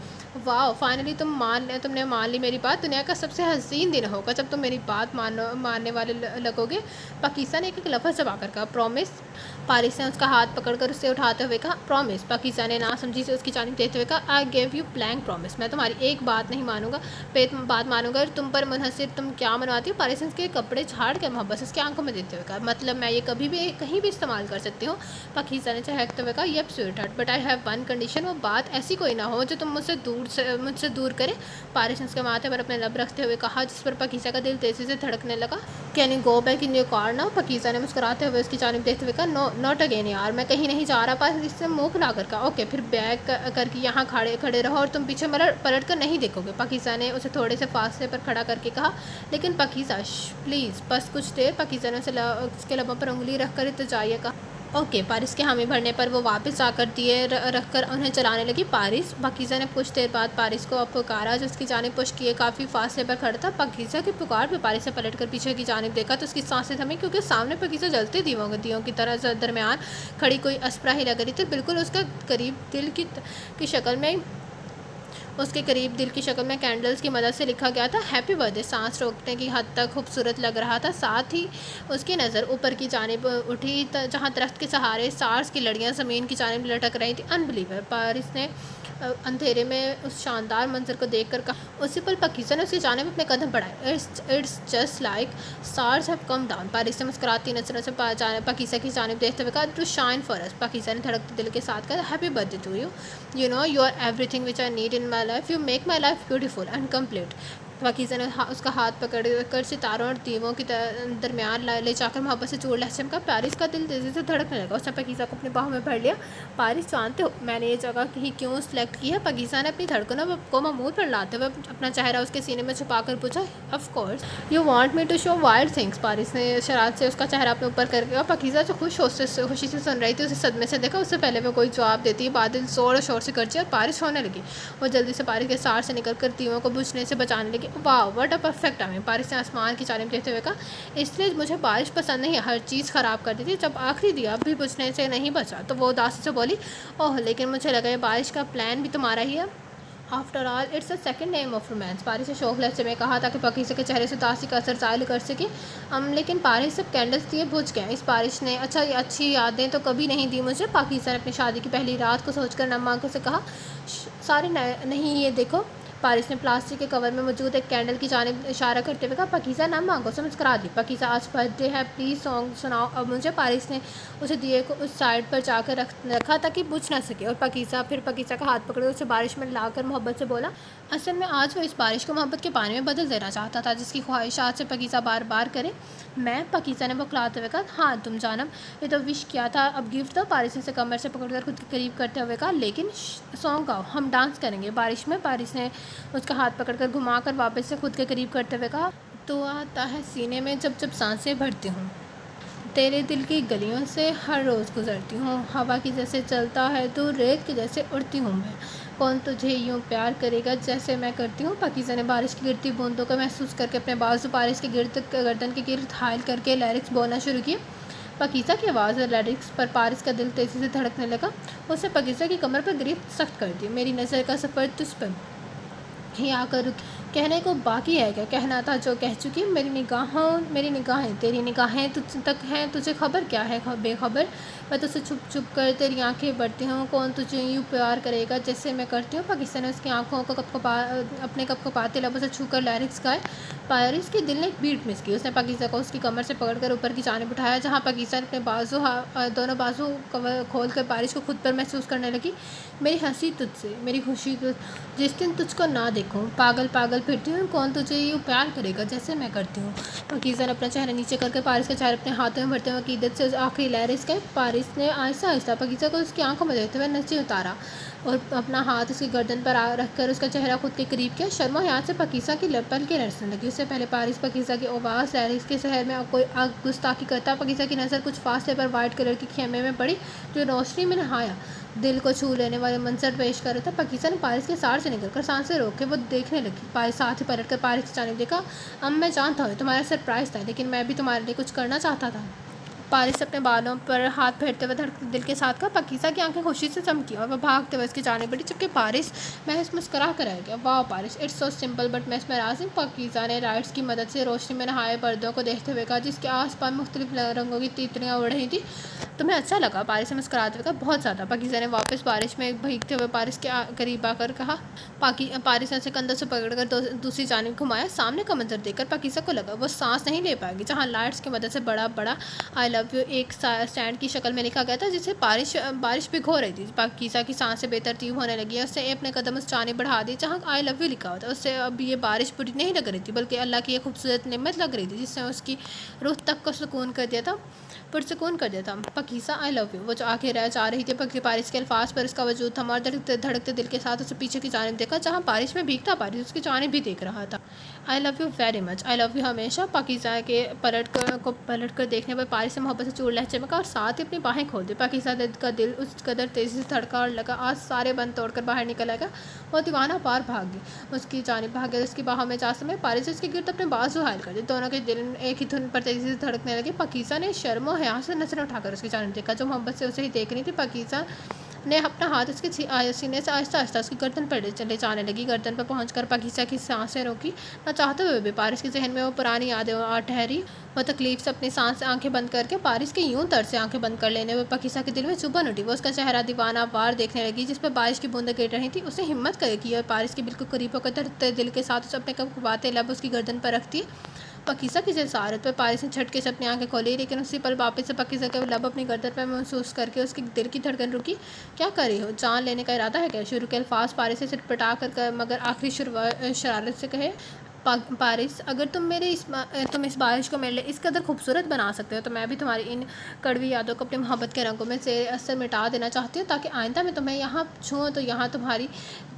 वाह, फाइनली तुमने मान ली मेरी बात। दुनिया का सबसे हसीन दिन होगा जब तुम मेरी बात मानने वाले लगोगे। पाकीज़ा ने एक लफ्ज़ दबाकर कहा, प्रॉमिस? पारिस ने उसका हाथ पकड़कर उसे उठाते हुए कहा, प्रॉमिस? पाकीज़ा ने नासमझी से उसकी जानिब देखते हुए कहा, I give you blank promise. मैं तुम्हारी एक बात नहीं मानूंगा, बात मानूंगा और तुम पर मुनहसर तुम क्या मनवाती हो? पारिस ने उसके कपड़े झाड़ के मोहब्बत से उसकी आंखों में देते हुए कहा, मतलब मैं ये कभी भी कहीं भी इस्तेमाल कर सकती हूँ? पाकीज़ा ने चहकते हुए कहा, yup sweetheart, but I have one condition. वो बात ऐसी कोई ना हो जो तुम मुझसे दूर करे। पारिस ने उसके माथे पर अपने लब रखते हुए कहा, जिस पर पाकीज़ा का दिल तेज़ी से धड़कने लगा। Can you go back in your car now? Pakeezah ने मुस्कुराते हुए उसकी जानिब देखते हुए कहा, नो नॉट अगेन यार, मैं कहीं नहीं जा रहा। पारिस ने मुँह फुला कर कहा, ओके, फिर बैक करके यहाँ खड़े रहो और तुम पीछे पलट कर नहीं देखोगे। पाकीज़ा ने उसे थोड़े से फासले पर खड़ा करके कहा, लेकिन पाकीज़ा प्लीज़ बस कुछ देर। पाकीज़ा ने उसके लबों पर उंगली रख कर इत्तेजाइया कहा, ओके। पारिस के हामी भरने पर वो वापस आकर दिए रखकर उन्हें चलाने लगी। पाकीज़ा ने कुछ देर बाद पारिस को पुकारा, जो उसकी जानिब पुश किए काफ़ी फासले पर खड़ा था। पाकीज़ा की पुकार पर पारिस ने पलट कर पीछे की जानिब देखा तो उसकी सांसें थमी, क्योंकि सामने पाकीज़ा जलते दियों की तरह दरमियान खड़ी कोई अस्परा ही लग रही थी। बिल्कुल उसका करीब दिल की शक्ल में कैंडल्स की मदद से लिखा गया था, हैप्पी बर्थडे। सांस रोकने की हद तक खूबसूरत लग रहा था। साथ ही उसकी नज़र ऊपर की जानिब उठी, जहाँ दरख्त के सहारे स्टार्स की लड़ियाँ ज़मीन की जानिब लटक रही थी। अनबिलीवर। पारिस ने अंधेरे में उस शानदार मंजर को देखकर कहा। उसी पल पाकीज़ा ने उसकी जानिब अपने कदम बढ़ाए। It's just like stars have come down. Paris ने मुस्कुराती नजरों से पाकीज़ा की जानिब देखते हुए कहा, to shine for us. Pakeeza ने धड़कते दिल के साथ कहा, happy birthday to you. You know you are everything which I need in my life. You make my life beautiful and complete. Pakeeza ने उसका हाथ पकड़ कर सितारों और दीवों के दरमियान ले जाकर मोहब्बत से जोड़ लहजे में कहा। पारिस का दिल तेज़ी से धड़कने लगा। उसने पाकीज़ा को अपनी बाहों में भर लिया। पारिस, जानते हो मैंने ये जगह ही क्यों सिलेक्ट की है? पाकीज़ा ने अपनी धड़कनों को मामूल पर लाते हुए अपना चेहरा उसके सीने में छुपा कर पूछा। Of course you want me to show wild things. Paris ने शरारत से उसका चेहरा अपने ऊपर करके कहा। पाकीज़ा जो खुशी से सुन रही थी, उसे सदमे से देखा। उससे पहले वो कोई जवाब देती बादल जोर और शोर से गरजे और बारिश होने लगी। वो जल्दी से पारिस के सार से निकल कर दीवों को बुझने से बचाने लगी। वाह, what a perfect time. Paris ने आसमान की जानिब देखते हुए कहा, इसलिए मुझे बारिश पसंद नहीं है, हर चीज़ ख़राब कर देती। जब आखिरी दिया भी बुझने से नहीं बचा तो वो उदासी से बोली, ओह, लेकिन मुझे लगा ये बारिश का प्लान भी तुम्हारा ही है। After all it's a second name of romance. Paris ने शौक लहजे में कहा ताकि पाकीज़ा के चेहरे से उदासी का असर ज़ाहिर कर सके। लेकिन पारिस सब कैंडल्स दिए बुझ गए। इस बारिश ने अच्छी यादें तो कभी नहीं दी मुझे। पाकीज़ा ने अपनी शादी की पहली रात को सोचकर नम आंखों से कहा, सारे नहीं, ये देखो। पारिस ने प्लास्टिक के कवर में मौजूद एक कैंडल की जानिब इशारा करते हुए कहा। पाकीज़ा नम आंखों से मुस्कुरा दी। पाकीज़ा, आज बर्थडे है, प्लीज़ सॉन्ग सुनाओ अब मुझे। पारिस ने उसे दिए को उस साइड पर जाकर रखा ताकि बुझ ना सके। और पाकीज़ा का हाथ पकड़े उसे बारिश में लाकर मोहब्बत से बोला, اصل میں آج وہ اس بارش کو محبت کے پانی میں بدل دینا چاہتا تھا جس کی خواہشات سے پاکیزہ بار بار کرے۔ میں پاکیزہ نے بکلاتے ہوئے کہا، ہاں تم جانم، یہ تو وش کیا تھا، اب گفٹ دو۔ پارس نے اسے کمر سے پکڑ کر خود کے قریب کرتے ہوئے کہا، لیکن سانگ گاؤ، ہم ڈانس کریں گے بارش میں۔ پارس نے اس کا ہاتھ پکڑ کر گھما کر واپس سے خود کے قریب کرتے ہوئے کہا، تو آتا ہے سینے میں جب جب سانسیں بھرتی ہوں، تیرے دل کی گلیوں سے ہر روز گزرتی ہوں، ہوا کی جیسے چلتا ہے تو ریت کی جیسے اڑتی ہوں میں، کون تجھے یوں پیار کرے گا جیسے میں کرتی ہوں۔ پاکیزہ نے بارش کی گرتی بوندوں کو محسوس کر کے اپنے بازو پارس کے گردن کے گرد حائل کر کے لیرکس بولنا شروع کیے۔ پاکیزہ کی آواز اور لیرکس پر پارس کا دل تیزی سے دھڑکنے لگا۔ اس نے پاکیزہ کی کمر پر گرفت سخت کر دی۔ میری نظر کا سفر تجھ پر ہی آ کر کہنے کو باقی ہے کیا؟ کہنا تھا جو کہہ چکی۔ میری نگاہیں تیری نگاہیں تجھ تک ہیں، تجھے خبر کیا ہے بے خبر، میں تجھ سے چھپ چھپ کر تیری آنکھیں بڑھتی ہوں، کون تجھے یوں پیار کرے گا جیسے میں کرتی ہوں۔ پاکیزہ نے اس کی آنکھوں کو اپنے کپکپاتے لبوں سے چھو کر لیرکس گائے۔ پارس کے دل نے ایک بیٹ مس کی۔ اس نے پاکیزہ کو اس کی کمر سے پکڑ کر اوپر کی جانب اٹھایا جہاں پاکیزہ نے اپنے دونوں بازو کھول کر پارس کو خود پر محسوس کرنے لگی۔ میری ہنسی تجھ سے، میری خوشی جس دن تجھ کو نہ دیکھوں، پاگل پاگل پھرتی ہوں، کون تجھے یوں پیار کرے گا جیسے میں کرتی ہوں۔ پاکیزہ نے اپنا چہرہ نیچے کر کے پارس کا چہرہ اپنے ہاتھوں میں بھرتے ہوئے عقیدت سے آخری لیرکس گئے۔ پارس نے آہستہ آہستہ پاکیزہ کو اس کی آنکھوں میں دیکھتے ہوئے نیچے اتارا اور اپنا ہاتھ اس کی گردن پر رکھ کر اس کا چہرہ خود کے قریب کیا۔ شرم و حیا سے پاکیزہ کی پلکیں لرزنے لگی۔ اس سے پہلے پارس پاکیزہ کی آواز لیرکس کے شہر میں کوئی گستاخی کرتا۔ پاکیزہ کی نظر کچھ فاصلے پر وائٹ کلر کے خیمے میں پڑی جو روشنی میں نہایا دل کو چھو لینے والے منظر پیش کر رہا تھا۔ پاکیزہ نے پارس کے ساڑھ سے نکل کر سانسیں روک کے وہ دیکھنے لگی۔ پارس ساتھ ہی پلٹ کر پارس کی جانب دیکھا۔ میں جانتا ہوں تمہارا سرپرائز تھا، لیکن میں بھی تمہارے لیے کچھ کرنا چاہتا تھا۔ پارس اپنے بالوں پر ہاتھ پھیرتے ہوئے دھڑکتے دل کے ساتھ کہا۔ پاکیزہ کی آنکھیں خوشی سے چمکی اور وہ بھاگتے ہوئے اس کی جانب بڑھی جبکہ پارس محض مسکرا کر رہ گیا۔ واو پارس، it's so simple but mesmerising. پاکیزہ نے لائٹس کی مدد سے روشنی میں نہائے پردوں کو دیکھتے ہوئے کہا جس کے آس پاس مختلف رنگوں کی تیتلیاں اڑ رہی تھیں۔ تمہیں اچھا لگا؟ پارس نے مسکراتے ہوئے کہا، بہت زیادہ۔ پاکیزہ نے واپس بارش میں بھیگتے ہوئے پارس کے قریب آ کر کہا۔ پارس نے اسے کندھوں سے پکڑ کر دوسری جانب گھمایا۔ سامنے کا منظر دیکھ کر پاکیزہ کو لگا وہ سانس نہیں لے پائے گی۔ جہاں لائٹس کی مدد سے بڑا بڑا آئی لو یو ایک سٹینڈ کی شکل میں لکھا گیا تھا جسے بارش بھگو رہی تھی، پاکیزہ کی سانسیں بے ترتیب ہونے لگی۔ اس نے اپنے قدم اس جانب بڑھا دیے جہاں آئی لو یو لکھا ہوا تھا۔ اس سے اب یہ بارش بری نہیں لگ رہی تھی بلکہ اللہ کی ایک خوبصورت نعمت لگ رہی تھی جس نے اس کی روح تک کو پرسکون کر دیا تھا۔ پاکیزہ آئی لو یو، وہ جو آنکھیں رہ جا رہی تھی پارس کے الفاظ پر اس کا وجود تھما اور دھڑکتے دل کے ساتھ اسے پیچھے کی جانب دیکھا جہاں بارش میں بھیگتا پارس اس کی جانب بھی دیکھ رہا تھا۔ I love you very much, I love you ہمیشہ۔ پاکیزہ کے پلٹ کر دیکھنے پر پارس نے محبت سے چور لہجے میں کہا اور ساتھ ہی اپنی باہیں کھول دی۔ پاکیزہ کا دل اس قدر تیزی سے دھڑکا اور لگا آج سارے بند توڑ کر باہر نکل آئے گا۔ وہ دیوانہ پار بھاگی اس کی جانب بھاگے اس کی باہوں میں جا سمے۔ پارس اس کے گرد اپنے بازو حائل کر دیے، دونوں کے دل ایک ہی دھن پر تیزی سے دھڑکنے لگے۔ پاکیزہ نے شرم و حیا سے نظریں اٹھا کر اس کی جانب دیکھا جو محبت سے اسے ہی دیکھ رہی تھی۔ پاکیزہ نے اپنا ہاتھ اس کے سینے سے آہستہ آہستہ اس کی گردن پر لے جانے لگی۔ گردن پر پہنچ کر پاکیزہ کی سانسیں روکی نہ چاہتے ہوئے بھی پارس کے ذہن میں وہ پرانی یادیں آ ٹھہری۔ وہ تکلیف سے اپنی آنکھیں بند کر کے پارس کے یوں طرز سے آنکھیں بند کر لینے میں پاکیزہ کے دل میں چبھن اٹھی۔ وہ اس کا چہرہ دیوانہ وار دیکھنے لگی جس پر بارش کی بوندیں گر رہی تھیں۔ اس نے ہمت کی اور پارس کے بالکل قریب ہو کر دھڑکتے دل کے ساتھ اسے اپنے کپکپاتے لب اس کی گردن پر رکھ دیے۔ پاکیزہ کی جسارت پر پارس نے جھٹکے سے اپنی آنکھیں کھولی لیکن اسی پل واپس سے پاکیزہ کے لب اپنی گردن پر محسوس کر کے اس کے دل کی دھڑکن رکی۔ کیا کر رہی ہو؟ جان لینے کا ارادہ ہے کیا؟ شروع کے الفاظ پارس سے سٹپٹا کر مگر آخری شرارت سے کہے۔ پارس، اگر تم اس بارش کو میرے لیے اس قدر خوبصورت بنا سکتے ہو تو میں بھی تمہاری ان کڑوی یادوں کو اپنی محبت کے رنگوں میں زیر اثر مٹا دینا چاہتی ہوں تاکہ آئندہ میں تمہیں یہاں چھوؤں تو یہاں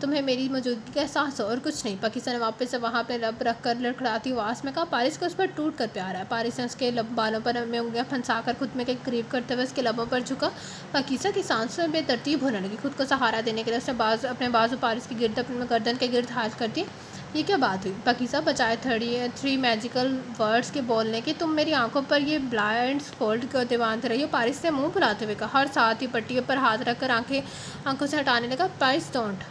تمہیں میری موجودگی کا احساس ہو اور کچھ نہیں۔ پاکیزہ نے واپس سے وہاں پہ لب رکھ کر لڑکھڑاتی آواز میں کہا۔ پارس کو اس پر ٹوٹ کر پیار ہے۔ پارس نے اس کے بالوں پر انگلیاں پھنسا کر خود میں کے قریب کرتے ہوئے اس کے لبوں پر جھکا۔ پاکیزہ کی سانسیں بے ترتیب ہونے لگی۔ خود کو سہارا دینے کے لیے اس نے اپنے بازو پارس کی گردن کے گرد حائل کر دی۔ یہ کیا بات ہوئی پاکیزہ؟ بجائے 3 میجیکل ورڈز کے بولنے کے تم میری آنکھوں پر یہ بلائنڈ فولڈ کرتے باندھ رہی ہو۔ پارس نے منہ پھلاتے ہوئے کہا اور ساتھ ہی پٹیوں پر ہاتھ رکھ کر آنکھوں سے ہٹانے لگا۔ پارس ڈونٹ۔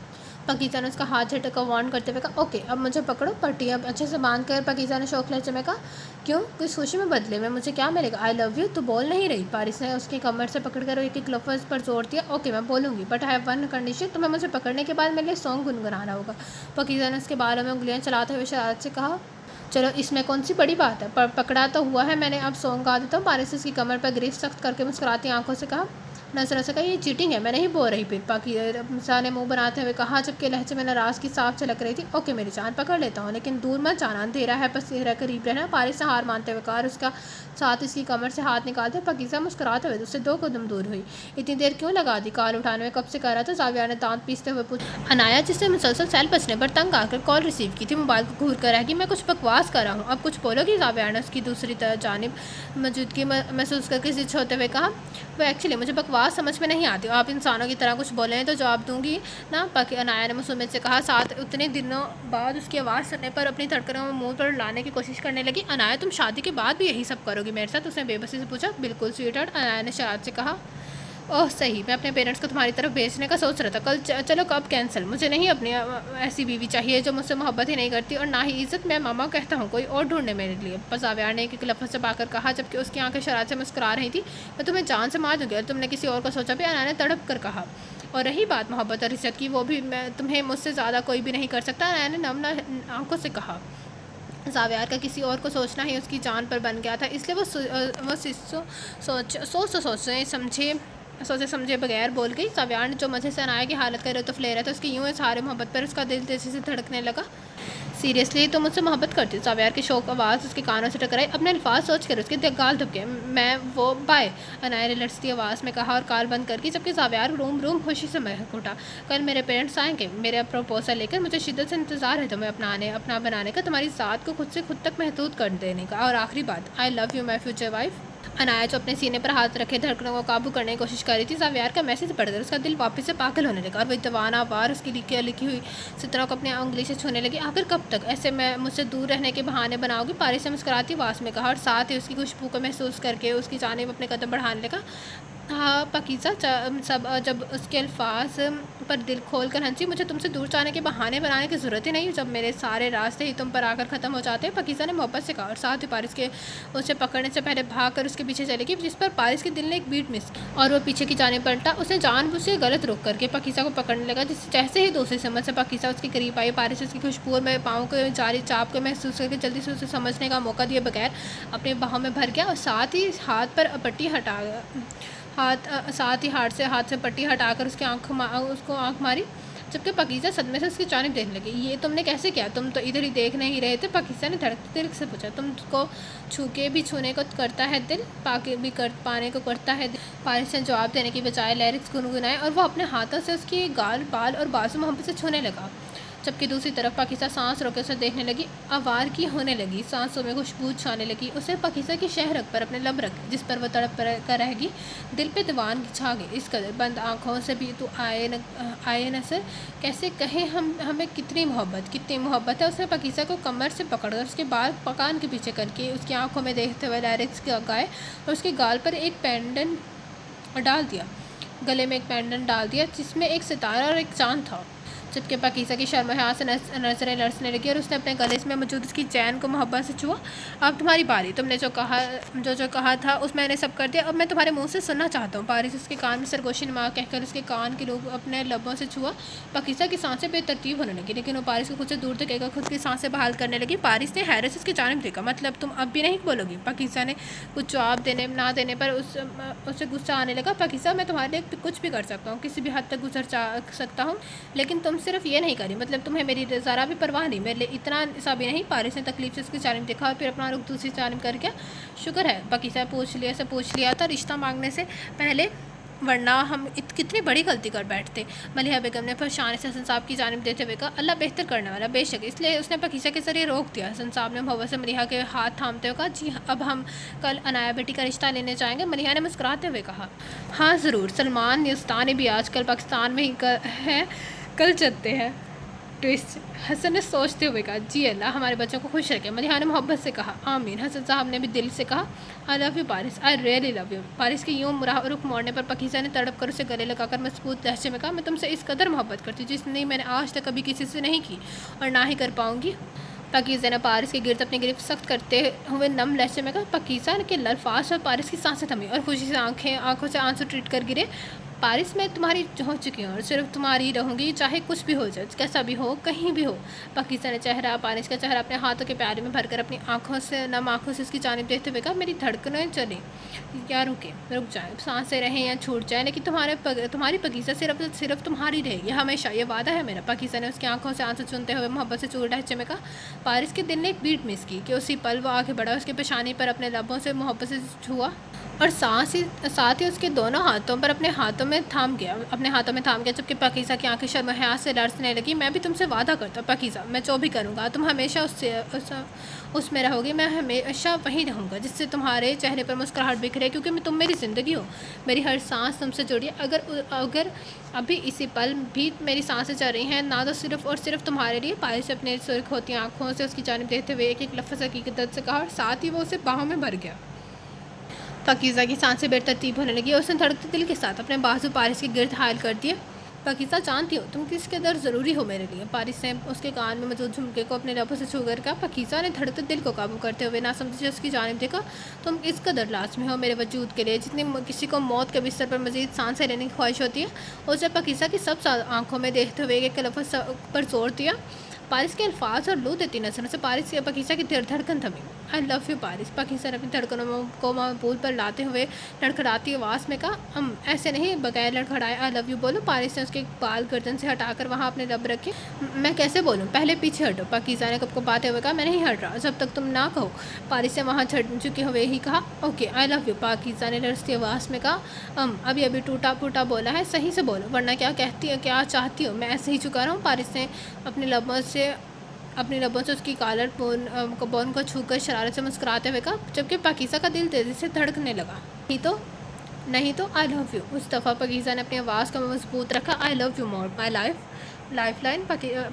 پاکیزہ نے اس کا ہاتھ جھٹک کر وارن کرتے ہوئے کہا، اوکے اب مجھے پکڑو۔ پٹیاں اچھے سے باندھ کر پاکیزہ نے شوق لہجے میں کہا، کیوں؟ کس خوشی میں بدلے میں مجھے کیا ملے گا؟ آئی لو یو۔ تو بول نہیں رہی؟ پارس نے اس کی کمر سے پکڑ کر ایک لفظ پر زور دیا۔ اوکے میں بولوں گی but I have one condition, تمہیں مجھے پکڑنے کے بعد میرے لیے سانگ گنگنانا ہوگا۔ پاکیزہ نے اس کے بالوں میں انگلیاں چلاتے ہوئے شرارت سے کہا، چلو اس میں کون سی بڑی بات ہے، پکڑا تو ہوا ہے میں نے، اب سانگ گا دیتا ہوں۔ پارس نے اس کی کمر پر گرفت سخت کر کے مسکراتی آنکھوں سے کہا، नज़रों से कहा, ये चीटिंग है, मैं नहीं बोल रही। फिर पाकिज़ा ने मुंह बनाते हुए कहा, जबकि लहजे में नाराज़ की साफ झलक रही थी, ओके मेरी जान, पकड़ लेता हूँ, लेकिन दूर मत जाना, अंधेरा है, बस करीब रहना। पारिस ने हार मानते हुए कहा और उसका साथ इसकी कमर से हाथ निकालते पाकिज़ा मुस्कुराते हुए उससे 2 कदम दूर हुई। इतनी देर क्यों लगा दी? कॉल उठाने में कब से कर रहा था? ज़ाविया ने दांत पीसते हुए पूछा। अनाया, जिससे मुसलसल सेल बचने पर तंग आकर कॉल रिसीव की थी, मोबाइल को घूर कर रहेगी, मैं कुछ बकवास कर रहा हूँ, अब कुछ बोलोगी? ज़ाविया ने उसकी दूसरी जानिब मौजूदगी महसूस करके जिद होते हुए कहा, वो एक्चुअली मुझे बकवास समझ में नहीं आती, आप इंसानों की तरह कुछ बोलें तो जवाब दूंगी ना। अनाया ने मुसम्मित से कहा, साथ उतने दिनों बाद उसकी आवाज़ सुनने पर अपनी धड़कनों में मुंह पर लाने की कोशिश करने लगी। अनाया, तुम शादी के बाद भी यही सब करोगी मेरे साथ? उसने बेबसी से पूछा। बिल्कुल स्वीटहार्ट, अनाया ने शरारत से कहा। ओह सही, मैं अपने पेरेंट्स को तुम्हारी तरफ भेजने का सोच रहा था कल। चलो कब कैंसिल, मुझे नहीं अपनी ऐसी बीवी चाहिए जो मुझसे मोहब्बत ही नहीं करती और ना ही इज़्ज़त। मैं मामा कहता हूँ, कोई और ढूंढने मेरे लिए। ज़ाविया ने एक लफ्ज़ से पाकर कहा, जबकि उसकी आंखें शरारत से मुस्कुरा रही थी। मैं तुम्हें जान से मार दूँगी और तुमने किसी और को सोचा भी? अनाया ने तड़प कर कहा। और रही बात मोहब्बत और इज़्ज़त की, वो भी मैं तुम्हें मुझसे ज़्यादा कोई भी नहीं कर सकता, अनाया ने नम आंखों से कहा। ज़ाविया का किसी और को सोचना ही उसकी जान पर बन गया था, इसलिए वो सोचे समझे बगैर बोल गई। ज़ाविया ने जो मज़े से अनाया की हालत कर लुत्फ़ ले रहा था, उसकी यूँ इज़हार मोहब्बत पर उसका दिल तेज़ी से धड़कने लगा। सीरियसली तो मुझसे मोहब्बत करती हूँ? ज़ाविया की शौक आवाज़ उसके कानों से टकराई। अपने अल्फाज सोच कर उसके गाल दबके। मैं वो बाय, अनाया ने लड़ती आवाज़ में कहा और काल बंद करके, जबकि ज़ाविया रूम खुशी से महक उठा। कल मेरे पेरेंट्स आएंगे मेरे प्रपोजल लेकर, मुझे शिद्दत से इंतज़ार है तुम्हें अपना बनाने का, तुम्हारी ज़ात को खुद से खुद तक महदूद कर देने का। और आखिरी बात, आई love you my future wife. Anaya जो अपने सीने पर हाथ रखे धड़कनों को काबू करने की कोशिश कर रही थी, ज़ाविया का मैसेज पढ़कर उसका दिल वापस से पागल होने लगा और वही दवाना वार उसकी लिखी हुई चित्रों को अपनी उंगली से छूने लगी। आखिर कब तक ऐसे मैं मुझसे दूर रहने के बहाने बनाओगी? पारिस से मुस्कुराती आवाज़ में कहा और साथ ही उसकी खुशबू को महसूस करके उसकी जानिब अपने कदम बढ़ाने लगा। हाँ पाकिज़ा, जब उसके अल्फाज पर दिल खोल कर हंसी, मुझे तुमसे दूर जाने के बहाने बनाने की ज़रूरत ही नहीं, जब मेरे सारे रास्ते ही तुम पर आकर ख़त्म हो जाते हैं, पाकिज़ा ने मोहब्बत से कहा और साथ ही पारिस के उसे पकड़ने से पहले भाग कर उसके पीछे चली गई, जिस पर पारिस के दिल ने एक बीट मिस की और वो पीछे की जाने पलटा। उसे जानबूझ से गलत रुख करके पाकिज़ा को पकड़ने लगा, जिससे जैसे ही दूसरी समझ से पाकिज़ा उसके करीब आई, पारिस उसकी खुशबू में पाँव को जारी चाप को महसूस करके जल्दी से उसे समझने का मौका दिए बगैर अपने बाहों में भर गया और साथ ही हाथ से पट्टी हटाकर उसको आंख मारी, जबकि पाकिज़ा सदमे से उसकी जानिब देखने लगी। ये तुमने कैसे किया? तुम तो इधर ही देख नहीं रहे थे? पाकिज़ा ने धड़कते दिल से पूछा। तुमको छूने को करता है दिल, पाने को करता है दिल। पारिस ने जवाब देने की बजाय लहरिस गुनगुनाए और वो अपने हाथों से उसकी गाल, बाल और बाजू मोहब्बत से छूने लगा, जबकि दूसरी तरफ पाकिज़ा सांस रोके उसे देखने लगी, आवार की होने लगी, सांसों में खुशबू छाने लगी। उसे पाकिज़ा की शहरक पर अपने लब रख, जिस पर वह तड़प कर रहेगी, दिल पे दीवान छा गई। इस कदर बंद आँखों से भी तू आए नसर, कैसे कहें हमें कितनी मोहब्बत है। उसने पाकिज़ा को कमर से पकड़कर उसके बाल पकान के पीछे करके उसकी आंखों में देखते हुए लहरिस गाए और उसके गाल पर एक पेंडेंट डाल दिया, गले में एक पेंडेंट डाल दिया जिसमें एक सितारा और एक चाँद था, जबकि पाकिज़ा की शर्महार से नजरें लड़ने लगी और उसने अपने गले में मौजूद उसकी चैन को मोहब्बत से छुआ। अब तुम्हारी बारी, तुमने जो कहा था उस मैंने सब कर दिया, अब मैं तुम्हारे मुंह से सुनना चाहता हूँ। पारिस उसके कान में सरगोशी नमा कहकर उसके कान के लोग अपने लबों से छुआ। पाकिज़ा की सांसें बेतरतीब होने लगी, लेकिन वो पारिस को खुद से दूर तक खुद की सांसें बहाल करने लगी। पारिस ने हैरत से उसकी जानिब देखा। मतलब तुम अब भी नहीं बोलोगी? पाकिज़ा ने कुछ जवाब ना देने पर उससे गुस्सा आने लगा। पाकिज़ा, मैं तुम्हारे लिए कुछ भी कर सकता हूँ, किसी भी हद तक गुजर सकता हूँ, लेकिन तुम सिर्फ ये नहीं करी, मतलब तुम्हें मेरी ज़रा भी परवाह नहीं, मेरे लिए इतना सा भी नहीं। पारिस ने तकलीफ से उसकी जानिब देखा और फिर अपना रुख दूसरी जानिब कर गया। शुक्र है पाकिज़ा पूछ लिया था रिश्ता मांगने से पहले, वरना हम कितनी बड़ी गलती कर बैठते। मलिहा बेगम ने परेशानी से हसन साहब की जानिब देते हुए कहा, अल्लाह बेहतर करने वाला बेशक, इसलिए उसने पाकिज़ा के ज़रिए रोक दिया। हसन साहब ने मोहब्बत से मलिहा के हाथ थामते हुए कहा, जी अब हम कल अनाया बेटी का रिश्ता लेने जाएंगे। मलिहा ने मुस्कुराते हुए कहा, हाँ ज़रूर, सलमान नुस्तानी भी आजकल पाकिस्तान में ही है, कल चलते हैं। ट्विस्ट, हसन ने सोचते हुए कहा, जी अल्लाह हमारे बच्चों को खुश रखे। मलिहा ने मोहब्बत से कहा, आमीन। हसन साहब ने भी दिल से कहा, I love you Paris, I really love you. Paris के यूँ रुख मोड़ने पर पाकिज़ा ने तड़प कर उसे गले लगाकर मजबूत लहजे में कहा, मैं तुमसे इस कदर मोहब्बत करती हूँ जितनी मैंने आज तक कभी किसी से नहीं की और ना ही कर पाऊँगी। पाकिज़ा ने पारिस के गिर्द अपनी गिरफ्त सख्त करते हुए नम लहजे में कहा। पाकिज़ा के अल्फाज और पारिस की सांसें थमी और खुशी से आंखों से आंसू ट्रीट कर गिरे। पारिस मैं तुम्हारी हो चुकी हूँ और सिर्फ तुम्हारी रहूँगी, चाहे कुछ भी हो जाए, कैसा भी हो, कहीं भी हो। पाकिज़ा ने पारिस का चेहरा अपने हाथों के प्यारे में भरकर अपनी आँखों से नम आँखों से उसकी जानिब देखते हुए कहा, मेरी धड़कनें चलें या रुक जाए, सांसें रहें या छूट जाए, लेकिन तुम्हारी पाकिज़ा सिर्फ तुम्हारी रहेगी हमेशा, ये वादा है मेरा। पाकिज़ा ने उसकी आंखों से आंसू चूमते हुए मोहब्बत से चूर लहजे में कहा। पारिस के दिल ने एक बीट मिस की कि उसी पल वो आगे बढ़ा, उसके पेशानी पर अपने लबों से मोहब्बत से छुआ और साथ ही उसके दोनों हाथों पर अपने हाथों में थाम गया, जबकि पाकिज़ा की आंखें शर्म हया से लरसने लगी। मैं भी तुमसे वादा करता हूँ पाकिज़ा, मैं जो भी करूँगा तुम हमेशा उसमें रहोगी, मैं हमेशा वहीं रहूँगा जिससे तुम्हारे चेहरे पर मुस्कुराहट बिखरे, क्योंकि तुम मेरी ज़िंदगी हो, मेरी हर सांस तुमसे जुड़ी है। अगर अभी इसी पल भी मेरी सांसें चल रही हैं, ना तो सिर्फ और सिर्फ तुम्हारे लिए। पारिस से अपने सुर्ख होती आँखों से उसकी जानिब देखते हुए एक एक लफ्ज़ हकीकत से कहा और साथ ही वो उसे बाहों में भर गया। पाकिज़ा की सांसें बेतरतीब होने लगी और उसने धड़कते दिल के साथ अपने बाजू पारिस के गिर्द हायल कर दिए। पाकिज़ा, जानती हो तुम किस कदर ज़रूरी हो मेरे लिए। पारिस ने उसके कान में मौजूद झुमके को अपने लबों से छू कर कहा। पाकिज़ा ने धड़कते दिल को काबू करते हुए ना समझे उसकी जानिब देखा। तुम इस कदर लाजमी हो मेरे वजूद के लिए, जितनी किसी को मौत के बिस्तर पर मज़ीद सांसें लेने की ख्वाहिश होती है। उसे पाकिज़ा की सब आंखों में देखते हुए एक लफ्ज़ पर जोर दिया। पारिस के अल्फाज और लू देती नज़रों से पाकिज़ा की धड़कन थमी। I love you Paris. Pakeezah ने अपनी धड़कनों को मकबूल पर लाते हुए लड़खड़ाती आवाज़ में कहा। ऐसे नहीं, बगैर लड़खड़ाए आई लव यू बोलो। पारिस ने उसके बाल गर्दन से हटाकर वहाँ अपने लब रखे। मैं कैसे बोलूँ, पहले पीछे हटो। पाकिज़ा ने कपकपाते हुए कहा। मैं नहीं हट रहा जब तक तुम ना कहो। पारिस ने वहाँ चुके हुए ही कहा। Okay I love you. Pakeezah ने लड़ती आवाज़ में कहा। अभी टूटा फूटा बोला है, सही से बोलो वरना क्या चाहती हो, मैं ऐसे ही चुका रहा हूँ। पारिस ने अपने लबों से उसकी कॉलर बोन को छूकर शरारत से मुस्कुराते हुए कहा, जबकि पाकिज़ा का दिल तेज़ी से धड़कने लगा। नहीं तो आई लव यू। उस दफ़ा पाकिज़ा ने अपनी आवाज़ को मजबूत रखा। I love you more my lifeline.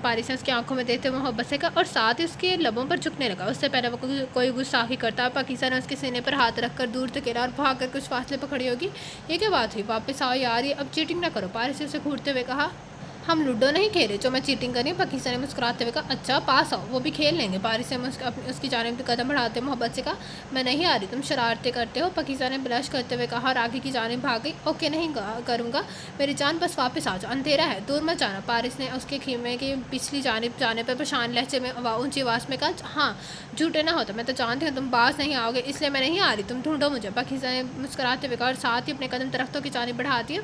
Paris ने उसकी आंखों में देखते हुए मोहब्बत से कहा और साथ ही उसके लबों पर झुकने लगा। उससे पहले वो कोई गुस्ताखी करता, पाकिज़ा ने उसके सीने पर हाथ रखकर दूर धकेला और भाग कर कुछ फासले पर खड़ी होगी। ये क्या बात हुई, वापस आओ यार, ये अब चीटिंग ना करो। पारिस ने उसे घूरते हुए कहा। हम लूडो नहीं खेले जो मैं चीटिंग करी। पाकिज़ा ने मुस्कुराते हुए कहा। अच्छा पास आओ, वो भी खेल लेंगे। पारिस ने उसकी जानिब पे कदम बढ़ाते मोहब्बत से कहा। मैं नहीं आ रही, तुम शरारतें करते हो। पाकिज़ा ने ब्लश करते हुए कहा और आगे की जानिब भाग गई। ओके नहीं करूँगा मेरी जान, बस वापस आ जाओ, अंधेरा है, दूर मत जाना। पारिस ने उसके खीमे की पिछली जानिब जाने पर परेशान लहजे में ऊंची आवाज़ में कहा। हाँ झूठे ना होता, मैं तो जानती हूँ तुम बास नहीं आओगे, इसलिए मैं नहीं आ रही, तुम ढूंढो मुझे। पाकिज़ा ने मुस्कुराते हुए कहा और साथ ही अपने कदम दरख्तों की जानिब बढ़ा दिए।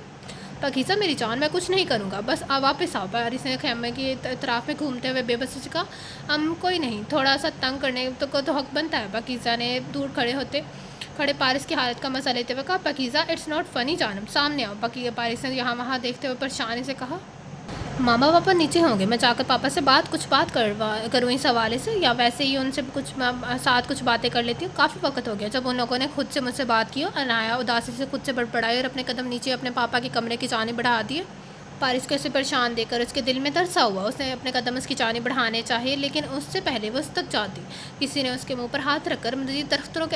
पाकिज़ा मेरी जान, मैं कुछ नहीं करूँगा, बस वापस आओ। पारिस ने खैमे की तरफ में घूमते हुए बेबसी से कहा। कोई नहीं, थोड़ा सा तंग करने को तो हक बनता है। पाकिज़ा ने दूर खड़े पारिस की हालत का मजा लेते हुए कहा। पाकिज़ा इट्स नॉट फनी जानब, सामने आओ। पारिस ने यहाँ वहाँ देखते हुए परेशानी से कहा। मामा पापा नीचे होंगे, मैं जाकर पापा से कुछ बात करूँ इस हवाले से, या वैसे ही उनसे कुछ बातें कर लेती हूँ। काफ़ी वक्त हो गया जब उन लोगों ने खुद से मुझसे बात की हो। अनाया उदासी से खुद से बड़बड़ाई और अपने कदम नीचे अपने पापा के कमरे की जानिब बढ़ा दिए। पारिस को ऐसे परेशान देखकर उसके दिल में तरसा हुआ। उसने अपने कदम उसकी जानिब बढ़ाने चाहिए, लेकिन उससे पहले वो उस तक जाती। किसी ने उसके मुंह पर हाथ रखकर मज़ीद दरख्तों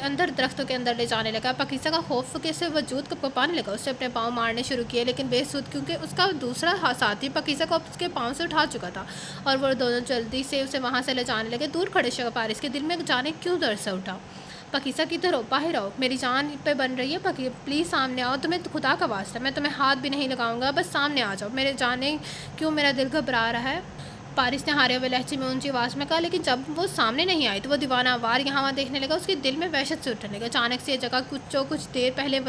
के अंदर ले जाने लगा। पाकिज़ा का खौफ के से वजूद कँपाने लगा। उससे अपने पाँव मारने शुरू किए, लेकिन बेसुध, क्योंकि उसका दूसरा साथी पाकिज़ा को उसके पाँव से उठा चुका था और वो दोनों जल्दी से उसे वहाँ से ले जाने लगे। दूर खड़े पारिस के दिल में जाने क्यों दर्द से उठा। पाकिज़ा की तरह बाहर आओ, मेरी जान पे बन रही है। प्लीज़ सामने आओ, तुम्हें खुदा का वास्ता, मैं तुम्हें हाथ भी नहीं लगाऊंगा, बस सामने आ जाओ। मेरे जाने क्यों मेरा दिल घबरा रहा है। पारिस ने हारे हुए लहजे में ऊंची आवाज़ में कहा, लेकिन जब वो सामने नहीं आई तो वो दीवाना वार यहाँ वहाँ देखने लगा। उसके दिल में वहशत से उठने लगा। अचानक से ये जगह कुछ देर पहले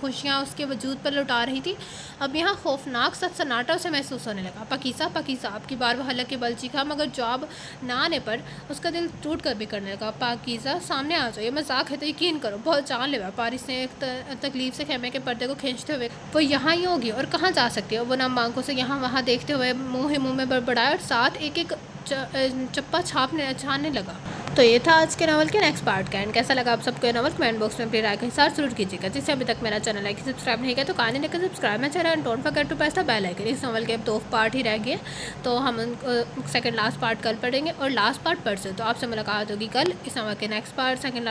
खुशियाँ उसके वजूद पर लौटा रही थी, अब यहाँ खौफनाक सन्नाटा उसे महसूस होने लगा। पाकिज़ा आपकी बार वो हल्के बल चीखा, मगर जवाब ना आने पर उसका दिल टूट कर भी करने लगा। पाकिज़ा सामने आ जाओ, ये मजाक है तो यकीन करो, बहुत जानलेवा। पारिस ने एक तकलीफ से खेमे के पर्दे को खींचते हुए, वो यहाँ ही होगी और कहाँ जा सकती है। वो नम आंखों से यहाँ वहाँ देखते हुए मुँह में बड़बड़ाया और साथ एक चप्पा छानने लगा। तो ये था आज के नावल के नेक्स्ट पार्ट का। एंड कैसा लगा आप सबको ये नावल कमेंट बॉक्स में अपनी राय के हिसाब जरूर कीजिएगा। जिससे अभी तक मेरा चैनल है कि सब्सक्राइब नहीं किया तो कान लेकर सब्सक्राइब मेरा channel and don't forget to press the bell icon. इस नावल के अब 2 पार्ट ही रह गए, तो हम सेकंड लास्ट पार्ट कल पढ़ेंगे और लास्ट पार्ट परसों। तो आपसे मुलाकात होगी कल इस नावल के next part second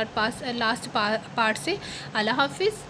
last part से। अल्लाह हाफिज़।